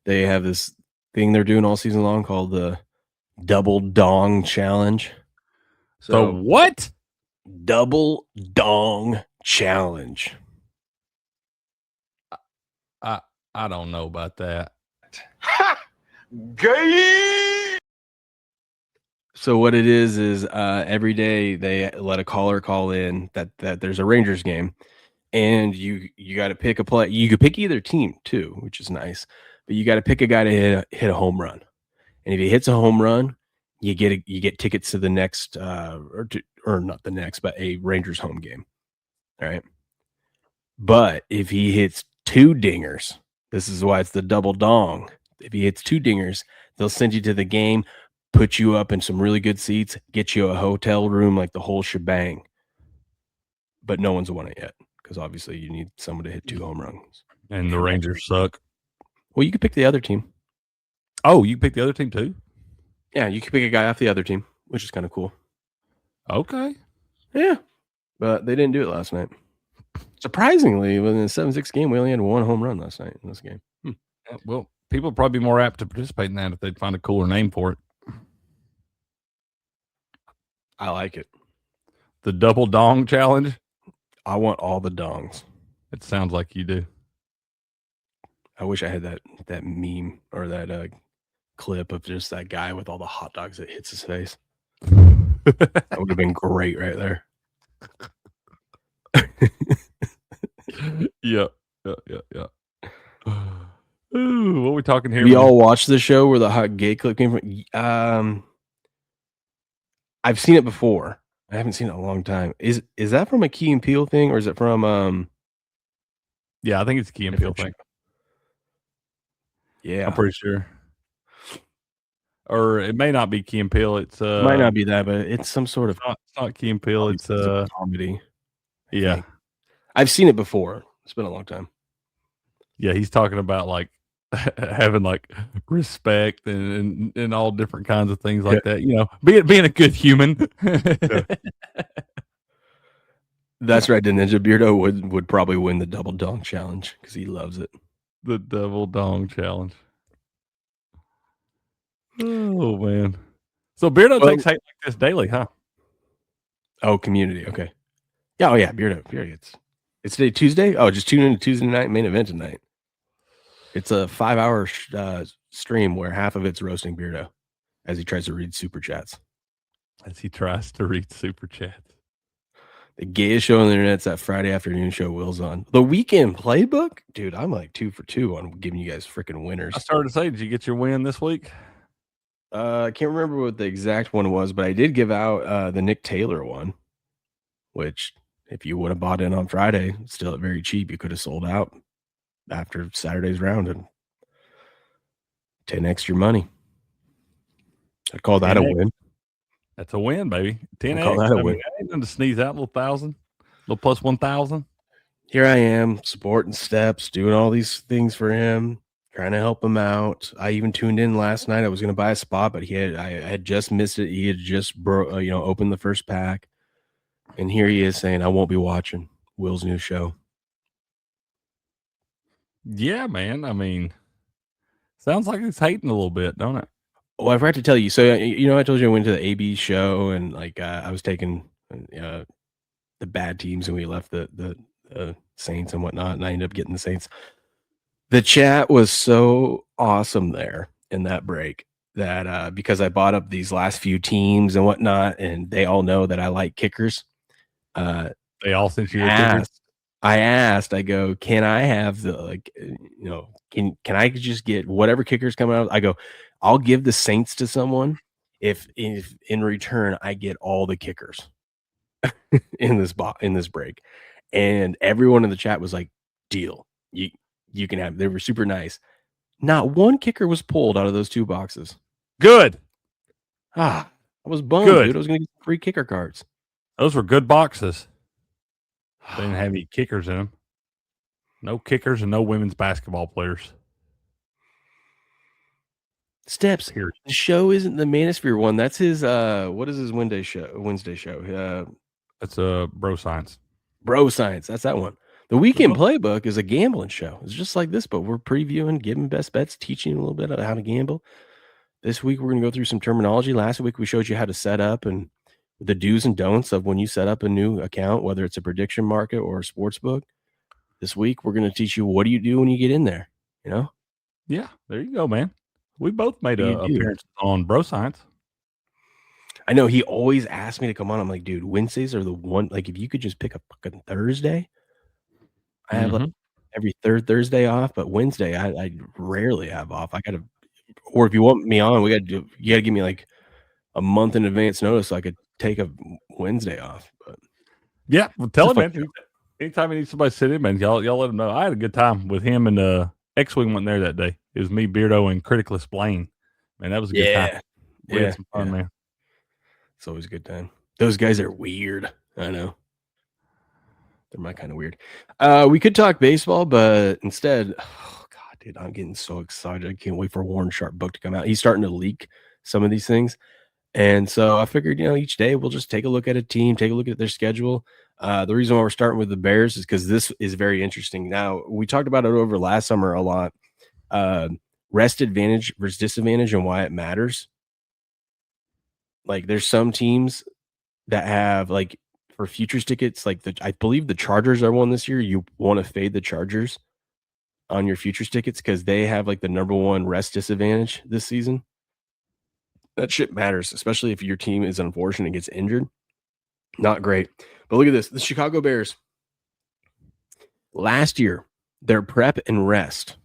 They have this thing they're doing all season long called the Double Dong Challenge. So what? Double Dong Challenge. I don't know about that. Gay. So what it is every day they let a caller call in that there's a Rangers game, and you got to pick a play. You could pick either team too, which is nice, but you got to pick a guy to hit a home run, and if he hits a home run, you get tickets to the next or not the next, but a Rangers home game. All right, but if he hits 2 dingers, this is why it's the double dong. If he hits 2 dingers, they'll send you to the game, put you up in some really good seats, get you a hotel room, like the whole shebang. But no one's won it yet because obviously you need someone to hit 2 home runs. And the Rangers suck. Well, you could pick the other team. Oh, you pick the other team too? Yeah, you could pick a guy off the other team, which is kind of cool. Okay. Yeah, but they didn't do it last night. Surprisingly, within a 7-6 game, we only had 1 home run last night in this game. Well, people would probably be more apt to participate in that if they'd find a cooler name for it. I like it. The Double Dong Challenge? I want all the dongs. It sounds like you do. I wish I had that meme or that clip of just that guy with all the hot dogs that hits his face. That would have been great right there. Yeah. Ooh, what are we talking here? We all watched the show where the hot gay clip came from. I've seen it before. I haven't seen it in a long time. Is that from a Key and Peele thing, or is it from Yeah, I think it's a Key and Peele thing. Yeah, I'm pretty sure. Or it may not be Key and Peele. It's it might not be that, but it's some sort of. It's not Key and Peele. It's comedy. Yeah, I've seen it before. It's been a long time. Yeah, he's talking about like having like respect and all different kinds of things like that. You know, being a good human. That's right. Ninja Beardo would probably win the Double Dong Challenge because he loves it. The Double Dong Challenge. Oh man! So Beardo takes hate like this daily, huh? Oh, community. Okay. Yeah. Oh yeah. Beardo. It's today Tuesday. Oh, just tune in to Tuesday night main event tonight. It's a 5-hour stream where half of it's roasting Beardo as he tries to read super chats. The gayest show on the internet's that Friday afternoon show Will's on. The weekend playbook? Dude, I'm like 2 for 2 on giving you guys freaking winners. I started to say, did you get your win this week? I can't remember what the exact one was, but I did give out the Nick Taylor one, which if you would have bought in on Friday, still at very cheap, you could have sold out after Saturday's round and 10x your money. I'd call that a win. That's a win, baby. 10x. Call that a win. Mean, I ain't going to sneeze out a little 1,000, a little plus 1,000. Here I am, supporting Steps, doing all these things for him, trying to help him out. I even tuned in last night. I was going to buy a spot, but I had just missed it. He had just opened the first pack, and here he is saying, "I won't be watching Will's new show." Yeah, man. I mean, sounds like he's hating a little bit, don't it? Well, I forgot to tell you. So, I told you I went to the AB show, and like I was taking the bad teams, and we left the Saints and whatnot, and I ended up getting the Saints. The chat was so awesome there in that break that because I bought up these last few teams and whatnot, and they all know that I like kickers. They all think you're I asked, I go, can I have the can I just get whatever kickers coming out? I go, I'll give the Saints to someone if in return I get all the kickers in this break. And everyone in the chat was like, deal. You can have. They were super nice. Not one kicker was pulled out of those 2 boxes. Good. I was bummed, Good. dude. I was going to get free kicker cards. Those were good boxes. They didn't have any kickers in them. No kickers and no women's basketball players. Steps. Here. The show isn't the Manosphere one. That's his what is his Wednesday show? That's Bro Science. Bro Science. That's that one. The weekend playbook is a gambling show. It's just like this, but we're previewing, giving best bets, teaching you a little bit of how to gamble. This week we're going to go through some terminology. Last week we showed you how to set up and the do's and don'ts of when you set up a new account, whether it's a prediction market or a sports book. This week we're going to teach you what do you do when you get in there, Yeah, there you go, man. We both made an appearance on Bro Science. I know he always asked me to come on. I'm like, dude, Wednesdays are the one. Like, if you could just pick a fucking Thursday, I have like every third Thursday off, but Wednesday I rarely have off. I gotta, or if you want me on, you gotta give me like a month in advance notice so I could take a Wednesday off. But yeah, well, tell him, man. Anytime he needs somebody to sit in, man, y'all let him know. I had a good time with him, and X-Wing went there that day. It was me, Beardo, and Criticless Blaine. Man, that was a good time. We had some fun, man. It's always a good time. Those guys are weird. I know. They're my kind of weird. We could talk baseball, but instead, oh God, dude, I'm getting so excited. I can't wait for Warren Sharp book to come out. He's starting to leak some of these things. And so I figured, each day we'll just take a look at a team, take a look at their schedule. The reason why we're starting with the Bears is because this is very interesting. Now, we talked about it over last summer a lot. Rest advantage versus disadvantage and why it matters. Like, there's some teams that have, like, for futures tickets, like I believe the Chargers are one this year. You want to fade the Chargers on your futures tickets because they have like the number 1 rest disadvantage this season. That shit matters, especially if your team is unfortunate and gets injured. Not great. But look at this. The Chicago Bears. Last year, their prep and rest.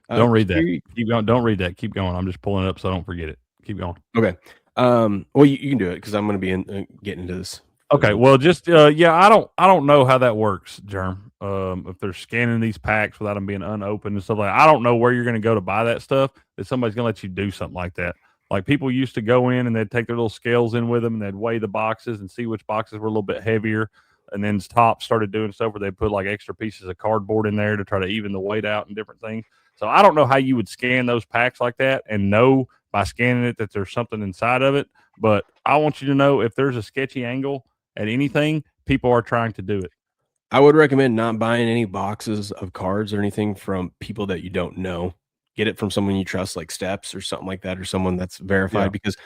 Don't read that. Keep going. Don't read that. Keep going. I'm just pulling it up so I don't forget it. Keep going. Okay. Well, you can do it because I'm going to be getting into this. Okay. Well, just I don't know how that works, Germ. If they're scanning these packs without them being unopened and stuff like that, I don't know where you're going to go to buy that stuff. That somebody's going to let you do something like that. Like, people used to go in and they'd take their little scales in with them and they'd weigh the boxes and see which boxes were a little bit heavier. And then Top started doing stuff where they put like extra pieces of cardboard in there to try to even the weight out and different things. So I don't know how you would scan those packs like that and know by scanning it that there's something inside of it. But I want you to know if there's a sketchy angle at anything, people are trying to do it. I would recommend not buying any boxes of cards or anything from people that you don't know. Get it from someone you trust, like Steps or something like that, or someone that's verified, because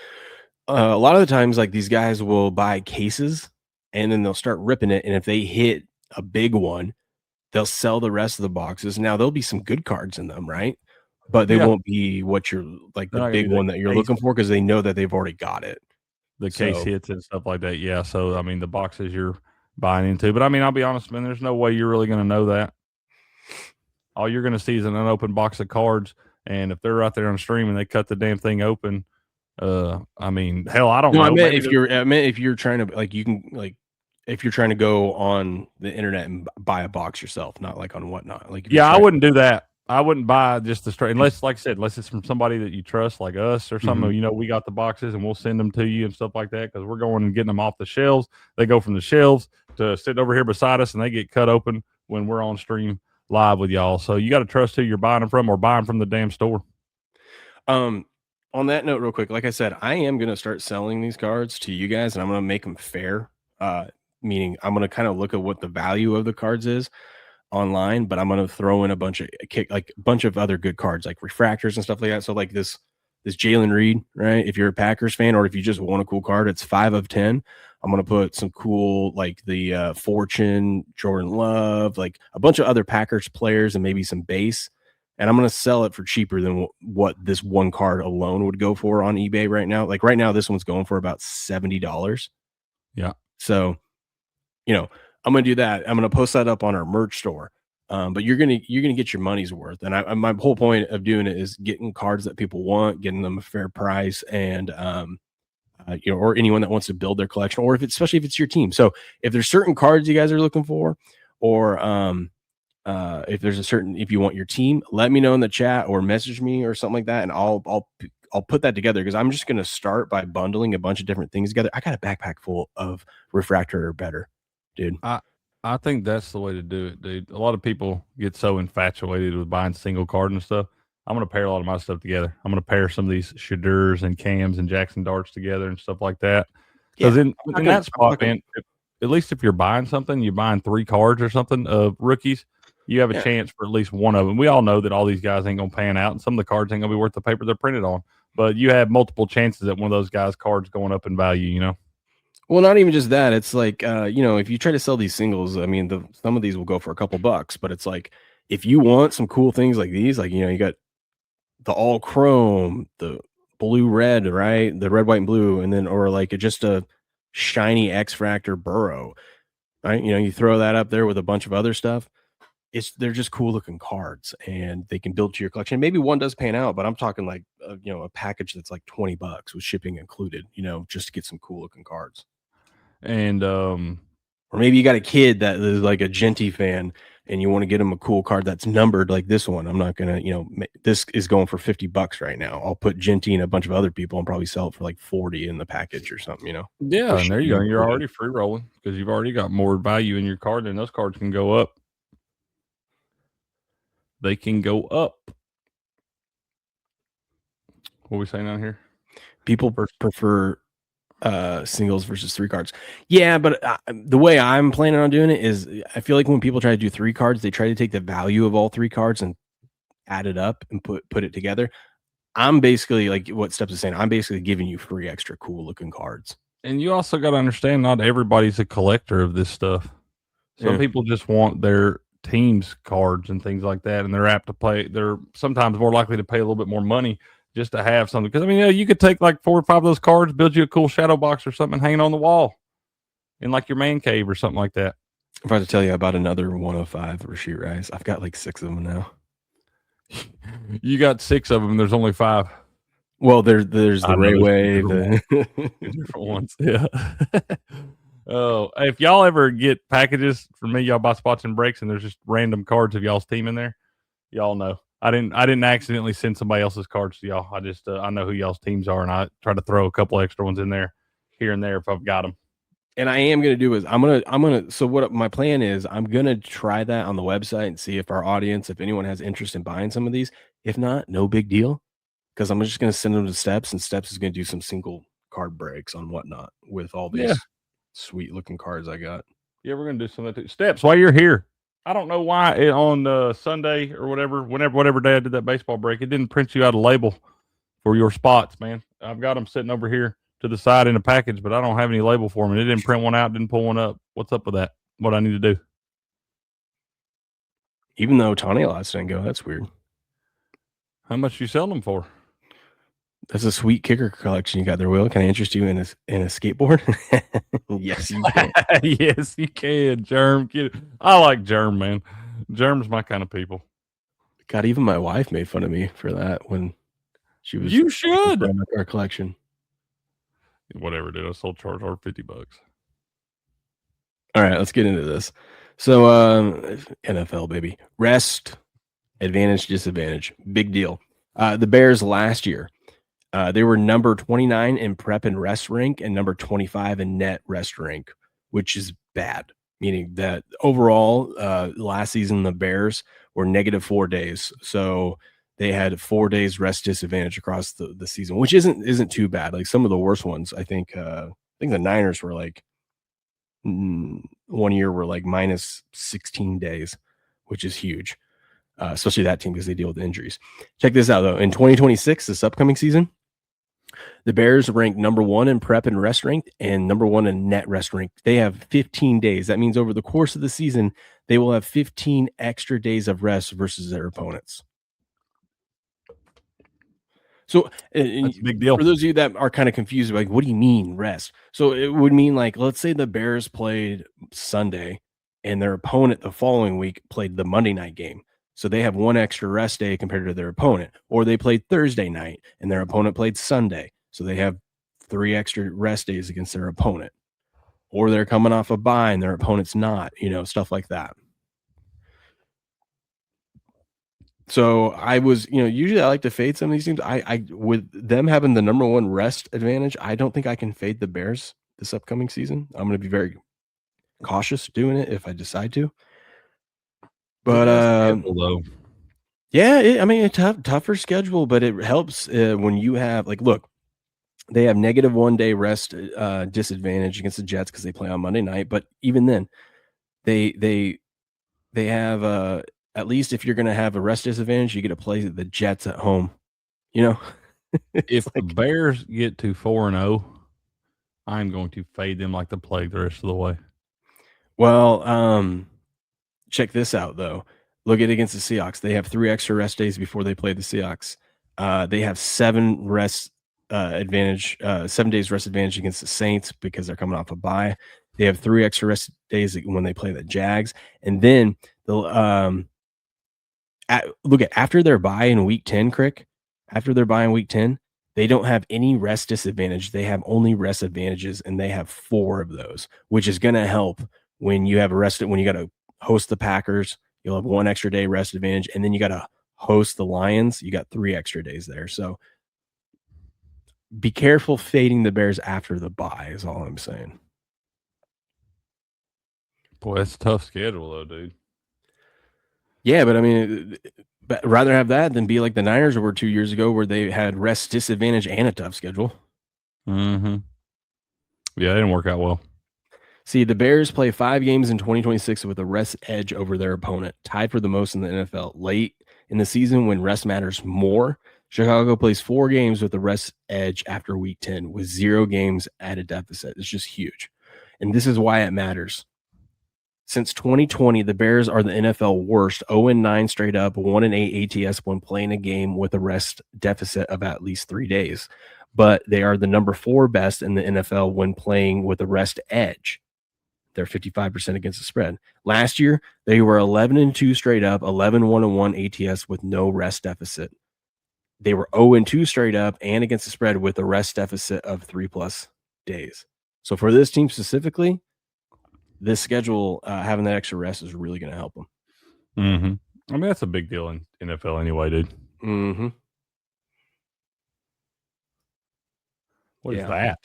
a lot of the times, like, these guys will buy cases and then they'll start ripping it. And if they hit a big one, they'll sell the rest of the boxes. Now, there'll be some good cards in them, right? But they won't be what you're like the big one that you're looking for because they know that they've already got it. The case hits and stuff like that. Yeah. So, I mean, the boxes you're buying into. But I mean, I'll be honest, man, there's no way you're really going to know that. All you're going to see is an unopened box of cards. And if they're out there on stream and they cut the damn thing open, I mean, hell, I don't No, know. I meant Maybe if you're trying to like you can like if you're trying to go on the internet and buy a box yourself, not like on Whatnot. Like if you're yeah, I trying, wouldn't do that. I wouldn't buy just the straight unless, like I said, unless it's from somebody that you trust, like us or something. Mhm. You know, we got the boxes and we'll send them to you and stuff like that because we're going and getting them off the shelves. They go from the shelves to sitting over here beside us, and they get cut open when we're on stream live with y'all. So you got to trust who you're buying them from, or buy them from the damn store. On that note, real quick, like I said, I am gonna start selling these cards to you guys, and I'm gonna make them fair. Meaning I'm gonna kind of look at what the value of the cards is online, but I'm gonna throw in a bunch of other good cards like refractors and stuff like that. So like this Jalen Reed, right? If you're a Packers fan or if you just want a cool card, it's 5 of 10. I'm gonna put some cool like the Fortune, Jordan Love, like a bunch of other Packers players and maybe some base. And I'm gonna sell it for cheaper than what this one card alone would go for on eBay right now. Like right now, this one's going for about $70. Yeah. So, I'm gonna do that. I'm gonna post that up on our merch store. But you're gonna get your money's worth. And my whole point of doing it is getting cards that people want, getting them a fair price, and or anyone that wants to build their collection, or especially if it's your team. So if there's certain cards you guys are looking for, or if you want your team, let me know in the chat or message me or something like that, and I'll put that together because I'm just gonna start by bundling a bunch of different things together. I got a backpack full of refractor or better, dude. I think that's the way to do it, dude. A lot of people get so infatuated with buying single card and stuff. I'm going to pair a lot of my stuff together. I'm going to pair some of these Shadurs and Cams and Jackson Darts together and stuff like that. Because in that spot, man, at least if you're buying something, you're buying 3 cards or something of rookies, you have a chance for at least one of them. We all know that all these guys ain't going to pan out, and some of the cards ain't going to be worth the paper they're printed on. But you have multiple chances at one of those guys' cards going up in value, you know? Well, not even just that. It's like, if you try to sell these singles, I mean, some of these will go for a couple bucks, but it's like, if you want some cool things like these, like, you got the all chrome, the blue red, right? The red, white, and blue, and then, or like just a shiny X Fractor Burrow, right? You throw that up there with a bunch of other stuff. They're just cool looking cards, and they can build to your collection. Maybe one does pan out, but I'm talking like, a package that's like $20 with shipping included, just to get some cool looking cards. And or maybe you got a kid that is like a Genty fan and you want to get him a cool card that's numbered like this one. I'm not gonna, this is going for $50 right now. I'll put Genty and a bunch of other people and probably sell it for like 40 in the package or something, Yeah, and there you go. You're already free rolling because you've already got more value in your card, and those cards can go up. They can go up. What are we saying down here? People prefer singles versus 3 cards. Yeah, but the way I'm planning on doing it is I feel like when people try to do 3 cards, they try to take the value of all 3 cards and add it up and put it together. I'm basically like what Steps is saying. I'm basically giving you free extra cool looking cards. And you also got to understand, not everybody's a collector of this stuff. Some people just want their team's cards and things like that, and they're apt to pay. They're sometimes more likely to pay a little bit more money just to have something. Because I mean, you could take like 4 or 5 of those cards, build you a cool shadow box or something, hanging on the wall in like your man cave or something like that. If I had to tell you about another 105 Rasheed Rice, I've got like 6 of them now. You got 6 of them. There's only 5. Well, there's the Rayway, the different ones. Yeah. Oh, if y'all ever get packages from me, y'all buy spots and breaks, and there's just random cards of y'all's team in there. Y'all know. I didn't accidentally send somebody else's cards to y'all. I just I know who y'all's teams are, and I try to throw a couple extra ones in there, here and there if I've got them. And I am gonna do is I'm gonna. So what my plan is, I'm gonna try that on the website and see if our audience, if anyone has interest in buying some of these. If not, no big deal, because I'm just gonna send them to Steps, and Steps is gonna do some single card breaks on Whatnot with all these sweet looking cards I got. Yeah, we're gonna do some of that too. Steps, while you're here, I don't know why on Sunday or whatever day I did that baseball break, it didn't print you out a label for your spots, man. I've got them sitting over here to the side in a package, but I don't have any label for them. It didn't print one out, didn't pull one up. What's up with that? What I need to do? Even though Tony lost didn't go, that's weird. How much you selling them for? That's a sweet kicker collection you got there, Will. Can I interest you in a skateboard? Yes, you can. Yes, you can. Germ, I like Germ, man. Germ's my kind of people. God, even my wife made fun of me for that when she was You should. from our collection. Whatever, dude. I sold charge her $50. All right, let's get into this. So, NFL, baby. Rest, advantage, disadvantage. Big deal. The Bears last year, they were number 29 in prep and rest rank and number 25 in net rest rank, which is bad. Meaning that overall, last season, the Bears were -4 days. So they had 4 days rest disadvantage across the season, which isn't too bad. Like some of the worst ones, I think the Niners were like, one year were like -16 days, which is huge, especially that team because they deal with injuries. Check this out, though. In 2026, this upcoming season, the Bears ranked number 1 in prep and rest rank and number 1 in net rest rank. They have 15 days. That means over the course of the season, they will have 15 extra days of rest versus their opponents. So That's a big deal. For those of you that are kind of confused, like, what do you mean rest? So it would mean, like, let's say the Bears played Sunday and their opponent the following week played the Monday night game. So they have 1 extra rest day compared to their opponent. Or they played Thursday night and their opponent played Sunday. So they have 3 extra rest days against their opponent. Or they're coming off a bye and their opponent's not, stuff like that. So I was, usually I like to fade some of these teams. I with them having the number 1 rest advantage, I don't think I can fade the Bears this upcoming season. I'm going to be very cautious doing it if I decide to. But though. yeah, a tougher schedule, but it helps when you have, like, look, they have -1 day rest disadvantage against the Jets because they play on Monday night. But even then, they have at least if you're going to have a rest disadvantage, you get to play the Jets at home. If the Bears get to 4-0, I'm going to fade them like the plague the rest of the way. Well, check this out, though. Look at against the Seahawks. They have 3 extra rest days before they play the Seahawks. They have 7 days rest advantage against the Saints because they're coming off a bye. They have 3 extra rest days when they play the Jags. And then they'll after their bye in week 10, they don't have any rest disadvantage. They have only rest advantages, and they have 4 of those, which is going to help when you have when you got to host the Packers. You'll have 1 extra day rest advantage, and then you got to host the Lions. You got 3 extra days there. So be careful fading the Bears after the bye is all I'm saying. Boy, that's a tough schedule, though, dude. Yeah, but rather have that than be like the Niners were 2 years ago where they had rest disadvantage and a tough schedule. Mm-hmm. Yeah, it didn't work out well. See, the Bears play 5 games in 2026 with a rest edge over their opponent, tied for the most in the NFL. Late in the season when rest matters more, Chicago plays 4 games with a rest edge after week 10 with 0 games at a deficit. It's just huge. And this is why it matters. Since 2020, the Bears are the NFL worst, 0-9 straight up, 1-8 ATS when playing a game with a rest deficit of at least 3 days. But they are the number 4 best in the NFL when playing with a rest edge. They're 55% against the spread. Last year, they were 11-2 straight up, 11-1-1 ATS with no rest deficit. They were 0-2 straight up and against the spread with a rest deficit of 3+ days. So for this team specifically, this schedule, having that extra rest is really going to help them. Mm-hmm. That's a big deal in NFL anyway, dude. Mm-hmm. What is that?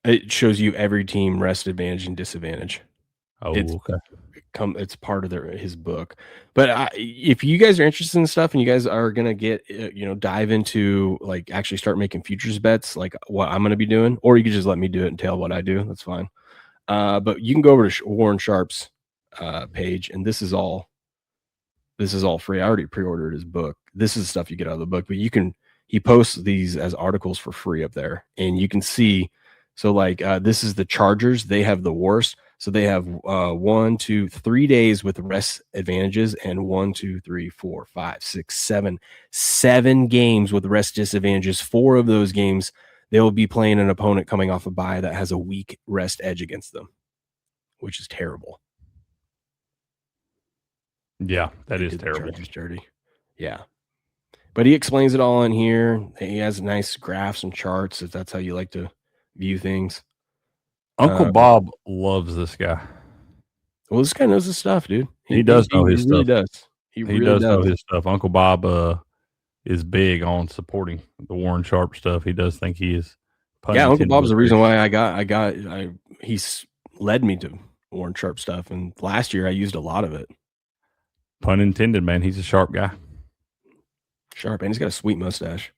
It shows you every team rest advantage and disadvantage. Oh, okay. It's part of his book. But if you guys are interested in stuff and you guys are going to get, dive into, like, actually start making futures bets, like what I'm going to be doing, or you can just let me do it and tell what I do. That's fine. But you can go over to Warren Sharp's page, and this is all free. I already pre-ordered his book. This is stuff you get out of the book, but he posts these as articles for free up there, and you can see So like this is the Chargers. They have the worst. So they have 1, 2, 3 days with rest advantages, and 1, 2, 3, 4, 5, 6, 7 games with rest disadvantages. 4 of those games they will be playing an opponent coming off a bye that has a weak rest edge against them, which is terrible. Yeah, that is terrible. Chargers dirty. Yeah. But he explains it all in here. He has nice graphs and charts if that's how you like to view things. Uncle Bob loves this guy. Well, this guy knows his stuff, dude. He does know his really stuff. Does. He He really does know his stuff. Uncle Bob is big on supporting the Warren Sharp stuff. He does think he is. Yeah, Uncle Bob's the reason why he's led me to Warren Sharp stuff. And last year I used a lot of it. Pun intended, man. He's a sharp guy. Sharp, and he's got a sweet mustache.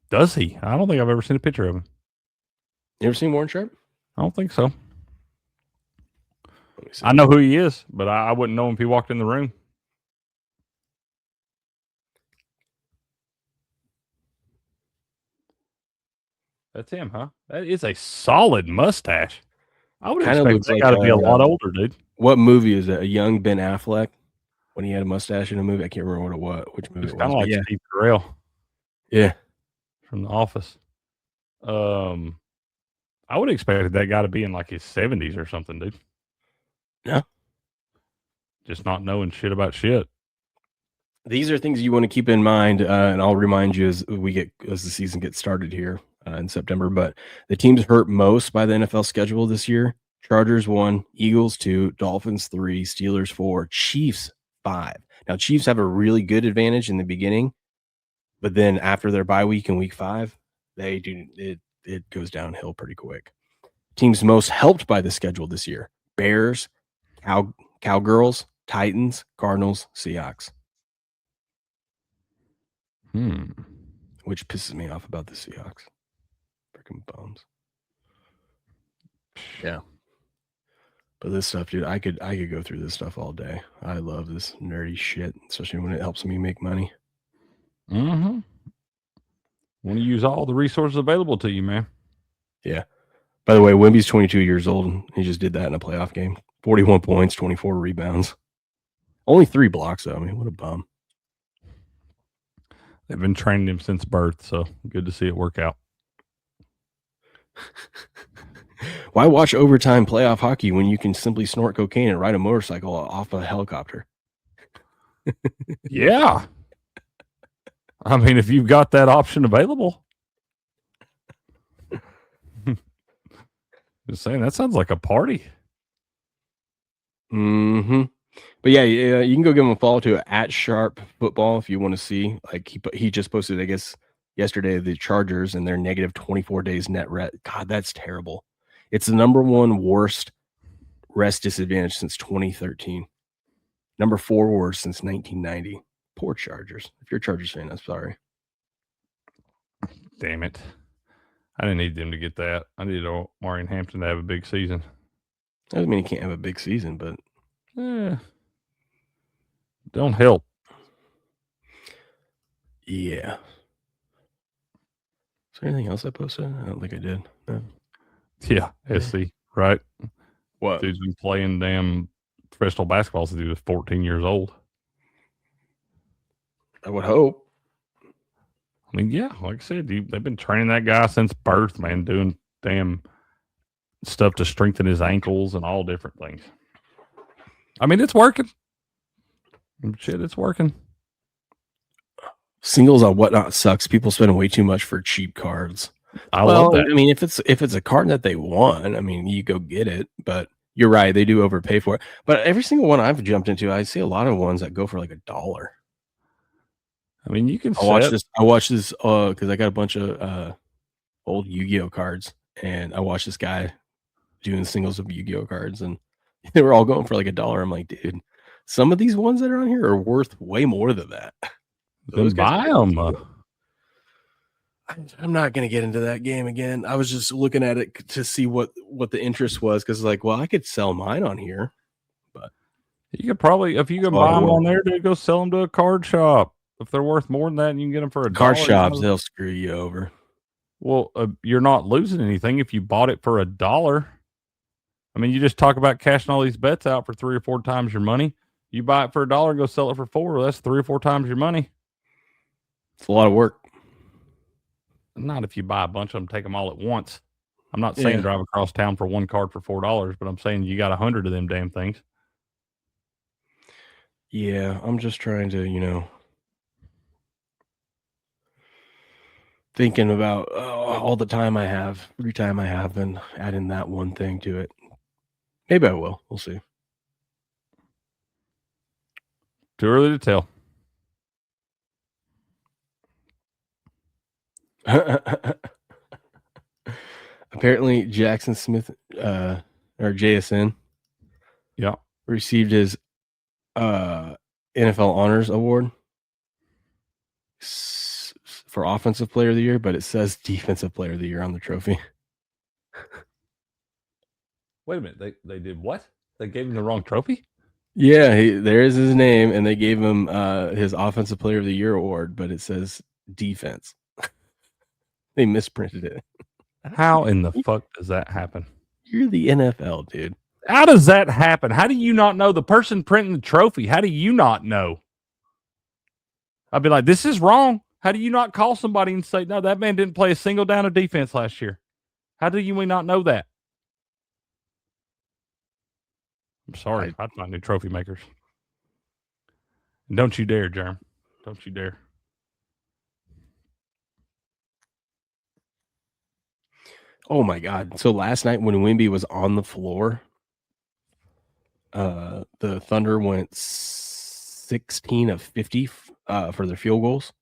Does he? I don't think I've ever seen a picture of him. You ever seen Warren Sharp? I don't think so. I know who he is, but I wouldn't know him if he walked in the room. That's him, huh? That is a solid mustache. I would expect that got to be a lot older, dude. What movie is that? A young Ben Affleck when he had a mustache in a movie? I can't remember which movie it was. Kind of like Steve Carell. Yeah. From The Office. I would expect that guy to be in like his 70s or something, dude. Yeah. Just not knowing shit about shit. These are things you want to keep in mind, and I'll remind you as the season gets started here in September. But the teams hurt most by the NFL schedule this year: Chargers 1, Eagles 2, Dolphins 3, Steelers 4, Chiefs 5. Now, Chiefs have a really good advantage in the beginning, but then after their bye week in week 5, they do it goes downhill pretty quick. Teams most helped by the schedule this year: Bears, Cowgirls, Titans, Cardinals, Seahawks. Which pisses me off about the Seahawks. Freaking bums. Yeah. But this stuff, dude, I could go through this stuff all day. I love this nerdy shit, especially when it helps me make money. Mm-hmm. Want to use all the resources available to you, man. Yeah. By the way, Wemby's 22 years old, and he just did that in a playoff game. 41 points, 24 rebounds. Only 3 blocks, though. I mean, what a bum. They've been training him since birth, so good to see it work out. Why watch overtime playoff hockey when you can simply snort cocaine and ride a motorcycle off a helicopter? Yeah. I mean, if you've got that option available. Just saying, that sounds like a party. Mm-hmm. But yeah, you can go give him a follow to at Sharp Football if you want to see. Like he just posted, I guess, yesterday the Chargers and their negative 24 days net rest. God, that's terrible. It's the number 1 worst rest disadvantage since 2013. Number 4 worst since 1990. Poor Chargers. If you're a Chargers fan, I'm sorry. Damn it. I didn't need them to get that. I needed Marion Hampton to have a big season. That doesn't mean he can't have a big season, but don't help. Yeah. Is there anything else I posted? I don't think I did. No. Yeah, SC, right? What? Dude's been playing damn professional basketball since he was 14 years old. I would hope. I mean, yeah, like I said, they've been training that guy since birth, man, doing damn stuff to strengthen his ankles and all different things. I mean, it's working. Shit, it's working. Singles on Whatnot sucks. People spend way too much for cheap cards. I love that. I mean, if it's a card that they want, I mean, you go get it. But you're right, they do overpay for it. But every single one I've jumped into, I see a lot of ones that go for like $1. I mean, you can. I watched this because I got a bunch of old Yu-Gi-Oh cards, and I watched this guy doing singles of Yu-Gi-Oh cards, and they were all going for like $1. I'm like, dude, some of these ones that are on here are worth way more than that. Then buy them. I'm not going to get into that game again. I was just looking at it to see what the interest was, because like, well, I could sell mine on here, but you could probably, if you can buy them on there, dude, go sell them to a card shop. If they're worth more than that, and you can get them for $1. Card shops, they'll screw you over. Well, you're not losing anything if you bought it for $1. I mean, you just talk about cashing all these bets out for 3 or 4 times your money. You buy it for $1 and go sell it for $4. That's 3 or 4 times your money. It's a lot of work. Not if you buy a bunch of them, take them all at once. I'm not saying drive across town for one card for $4, but I'm saying you got 100 of them damn things. Yeah, I'm just trying to, thinking about all the time I have, free time I have, and adding that one thing to it. Maybe I will. We'll see. Too early to tell. Apparently, Jackson Smith, or JSN, received his NFL Honors Award for Offensive Player of the Year, but it says Defensive Player of the Year on the trophy. Wait a minute. They did what? They gave him the wrong trophy? Yeah, there is his name, and they gave him his Offensive Player of the Year award, but it says defense. They misprinted it. How in the fuck does that happen? You're the NFL, dude. How does that happen? How do you not know? The person printing the trophy, how do you not know? I'd be like, this is wrong. How do you not call somebody and say, no, that man didn't play a single down of defense last year? How do we not know that? I'm sorry. I'd find new trophy makers. Don't you dare, Jerm. Don't you dare. Oh, my God. So last night when Wemby was on the floor, the Thunder went 16 of 50 for their field goals.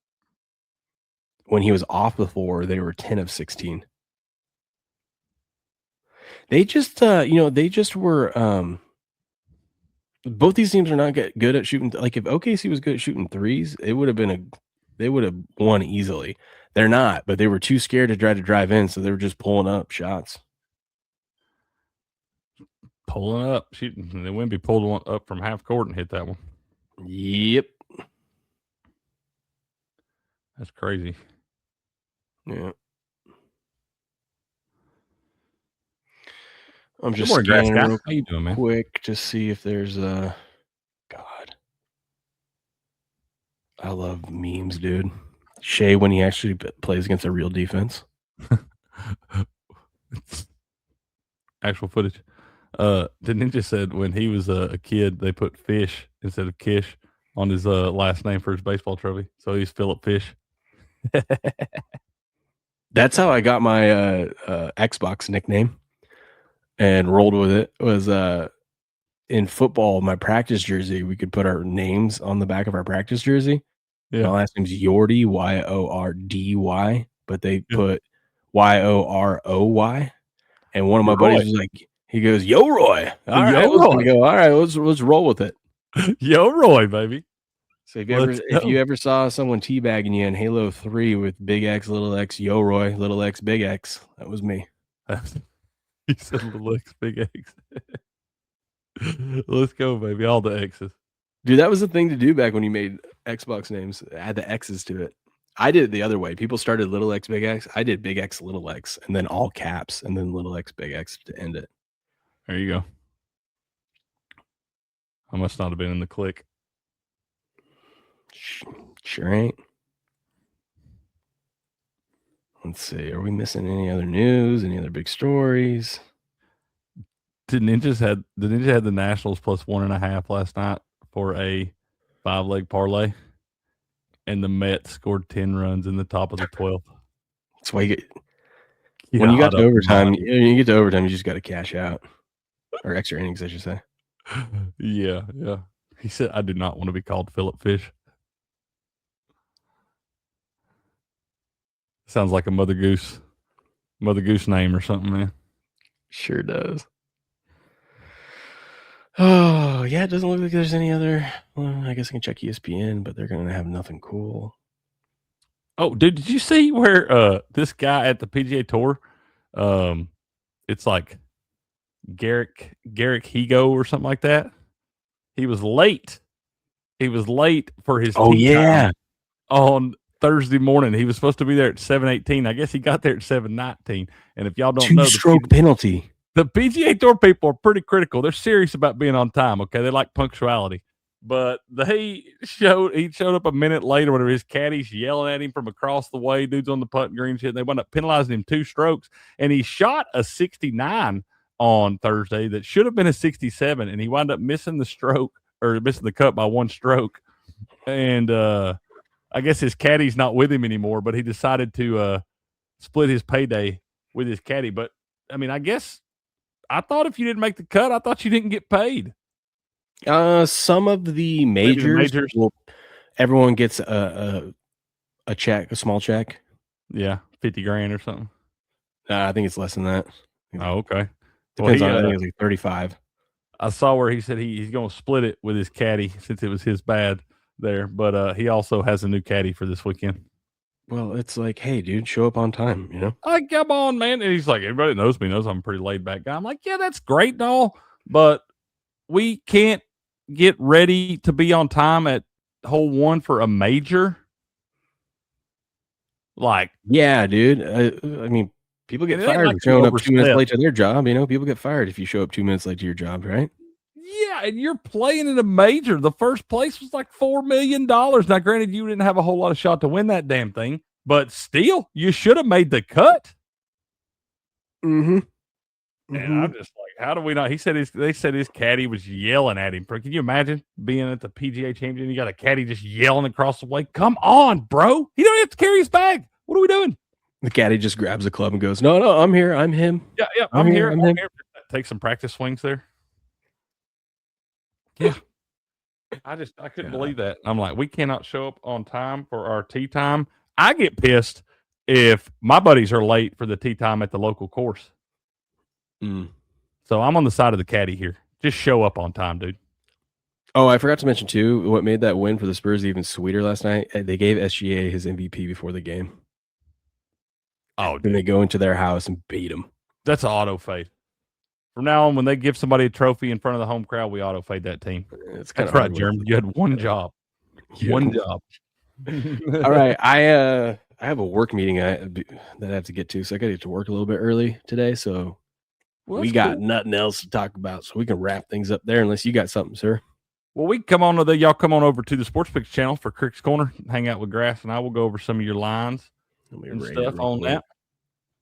When he was off the floor, they were 10 of 16. They just, they just were. Both these teams are not good at shooting. Like if OKC was good at shooting threes, they would have won easily. They're not, but they were too scared to try to drive in, so they were just pulling up shots. Pulling up, shooting. And then Wemby pulled one up from half court and hit that one. Yep. That's crazy. Yeah. I'm just scanning real How you doing, man? quick to see if there's a God. I love memes, dude. Shea when he actually plays against a real defense. Actual footage. The Ninja said when he was a kid, they put Fish instead of Kish on his last name for his baseball trophy. So he's Philip Fish. That's how I got my Xbox nickname and rolled with it. Was in football, my practice jersey, we could put our names on the back of our practice jersey. Yeah. My last name's Yordy, Yordy, but they put Yoroy. And one of my buddies was like, he goes, Yo Roy. All right, let's roll with it. Yo Roy, baby. So if you ever saw someone teabagging you in Halo 3 with big X, little X, Yo Roy, little X, big X, that was me. He said little X, big X. Let's go, baby. All the X's. Dude, that was the thing to do back when you made Xbox names. Add the X's to it. I did it the other way. People started little X, big X. I did big X, little X, and then all caps, and then little X, big X to end it. There you go. I must not have been in the click. Sure ain't. Let's see. Are we missing any other news? Any other big stories? The Ninja had the Nationals plus 1.5 last night for a 5-leg parlay, and the Mets scored 10 runs in the top of the 12th. That's why you get when you got to overtime. You get to overtime, you just got to cash out, or extra innings, I should say. Yeah. He said, "I do not want to be called Philip Fish." Sounds like a Mother Goose name or something, man. Sure does. Oh, yeah, it doesn't look like there's any other. Well, I guess I can check ESPN, but they're going to have nothing cool. Oh, dude, did you see where this guy at the PGA Tour, it's like Garrick Higo or something like that? He was late. He was late for his tee time on Thursday morning. He was supposed to be there at 7:18. I guess he got there at 7:19. And if y'all don't know, Two-stroke penalty. the PGA Tour people are pretty critical. They're serious about being on time. Okay, they like punctuality. But he showed up a minute later. Whenever his caddies yelling at him from across the way, dudes on the putting green shit. They wound up penalizing him 2 strokes, and he shot a 69 on Thursday that should have been a 67, and he wound up missing the cut by 1 stroke. And I guess his caddy's not with him anymore, but he decided to split his payday with his caddy. But I mean, I thought if you didn't make the cut, I thought you didn't get paid. Some of the majors, everyone gets a check, a small check. Yeah, 50 grand or something. I think it's less than that. Oh, okay. Depends on. I think it's like 35. I saw where he said he's going to split it with his caddy since it was his bad there, but he also has a new caddy for this weekend. Well, it's like, hey, dude, show up on time, you know? Like, come on, man. And he's like, everybody knows me, knows I'm a pretty laid back guy. I'm like, yeah, that's great and all, but we can't get ready to be on time at hole 1 for a major. Like, yeah, dude. I mean, people get fired for showing up 2 minutes late to their job. You know, people get fired if you show up 2 minutes late to your job, right? Yeah, and you're playing in a major. The first place was like $4 million. Now, granted, you didn't have a whole lot of shot to win that damn thing, but still, you should have made the cut. Mm-hmm. And I'm just like, how do we not? They said his caddy was yelling at him. Can you imagine being at the PGA Championship? You got a caddy just yelling across the way. Come on, bro. He don't have to carry his bag. What are we doing? The caddy just grabs the club and goes, no, I'm here. I'm him. Yeah, I'm here. I'm here. Take some practice swings there. Yeah. I couldn't believe that. I'm like, we cannot show up on time for our tee time. I get pissed if my buddies are late for the tee time at the local course. So I'm on the side of the caddy here. Just show up on time, dude. Oh, I forgot to mention too, what made that win for the Spurs even sweeter last night. They gave SGA his MVP before the game. Oh, then they go into their house and beat him. That's an auto fade. From now on, when they give somebody a trophy in front of the home crowd, we auto fade that team. That's right, Jeremy. You had one job. One job. All right. I have a work meeting that I have to get to, so I got to get to work a little bit early today. So we got nothing else to talk about, so we can wrap things up there unless you got something, sir. Well, we can come on to y'all come on over to the Sports Picks channel for Crick's Corner, hang out with Grass, and I will go over some of your lines and stuff on that.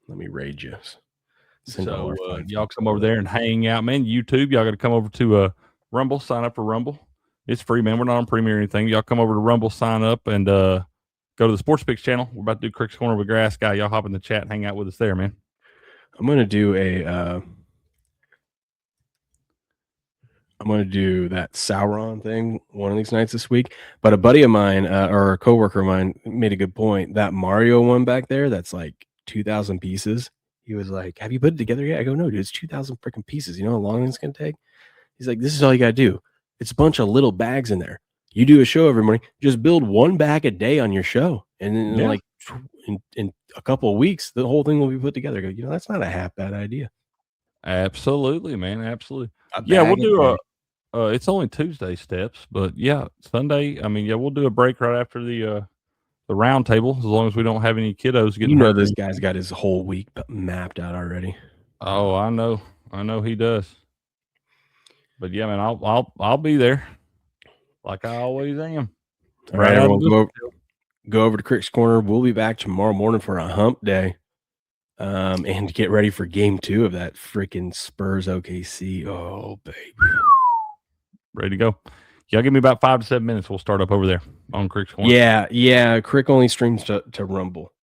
Let me raid you. So y'all come over there and hang out, man. YouTube, y'all got to come over to Rumble, sign up for Rumble. It's free, man. We're not on Premiere or anything. Y'all come over to Rumble, sign up, and go to the Sports Picks channel. We're about to do Crick's Corner with Grass Guy. Y'all hop in the chat and hang out with us there, man. I'm gonna do that Sauron thing one of these nights this week. But a buddy of mine or a coworker of mine made a good point. That Mario one back there, that's like 2,000 pieces. He was like, "Have you put it together yet?" I go, "No, dude, it's 2,000 freaking pieces. You know how long it's gonna take?" He's like, "This is all you gotta do. It's a bunch of little bags in there. You do a show every morning. Just build one bag a day on your show, and then like in a couple of weeks, the whole thing will be put together." I go, you know, that's not a half bad idea. Absolutely, man. Absolutely. Yeah, we'll do it's only Tuesday steps, but yeah, Sunday. I mean, yeah, we'll do a break right after the round table, as long as we don't have any kiddos getting. You know, this guy's got his whole week mapped out already. Oh, I know he does. But yeah, man, I'll be there, like I always am. All right, everyone, go over to Crick's Corner. We'll be back tomorrow morning for a hump day, and get ready for game 2 of that freaking Spurs OKC. Oh, baby, ready to go. Y'all give me about 5 to 7 minutes. We'll start up over there on Crick's Corner. Yeah. Crick only streams to Rumble.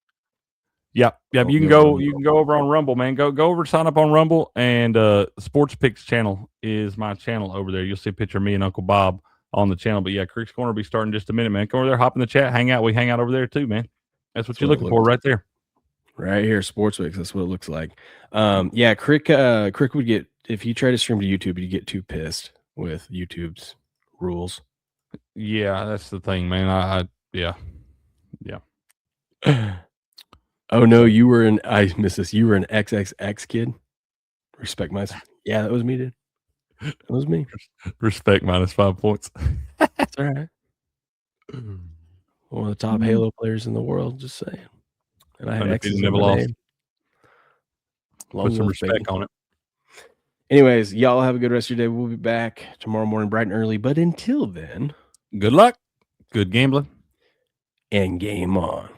Yep. You can go over on Rumble, man. Go over, sign up on Rumble, and Sports Picks channel is my channel over there. You'll see a picture of me and Uncle Bob on the channel. But yeah, Crick's Corner will be starting in just a minute, man. Come over there, hop in the chat, hang out. We hang out over there too, man. That's what you're looking for right there. Right here, Sports Picks. That's what it looks like. Yeah, Crick would get, if he tried to stream to YouTube, he'd get too pissed with YouTube's rules. Yeah, that's the thing, man. Yeah. Oh no, I missed this. You were an XXX kid. Respect myself. Yeah, that was me, dude. That was me. Respect -5 points. That's all right. One of the top Halo players in the world, just saying. And I had Undefeated, X's in never my lost. name. Long Put some live, respect baby. on it. Anyways, y'all have a good rest of your day. We'll be back tomorrow morning bright and early. But until then, Good luck. Good gambling. and game on.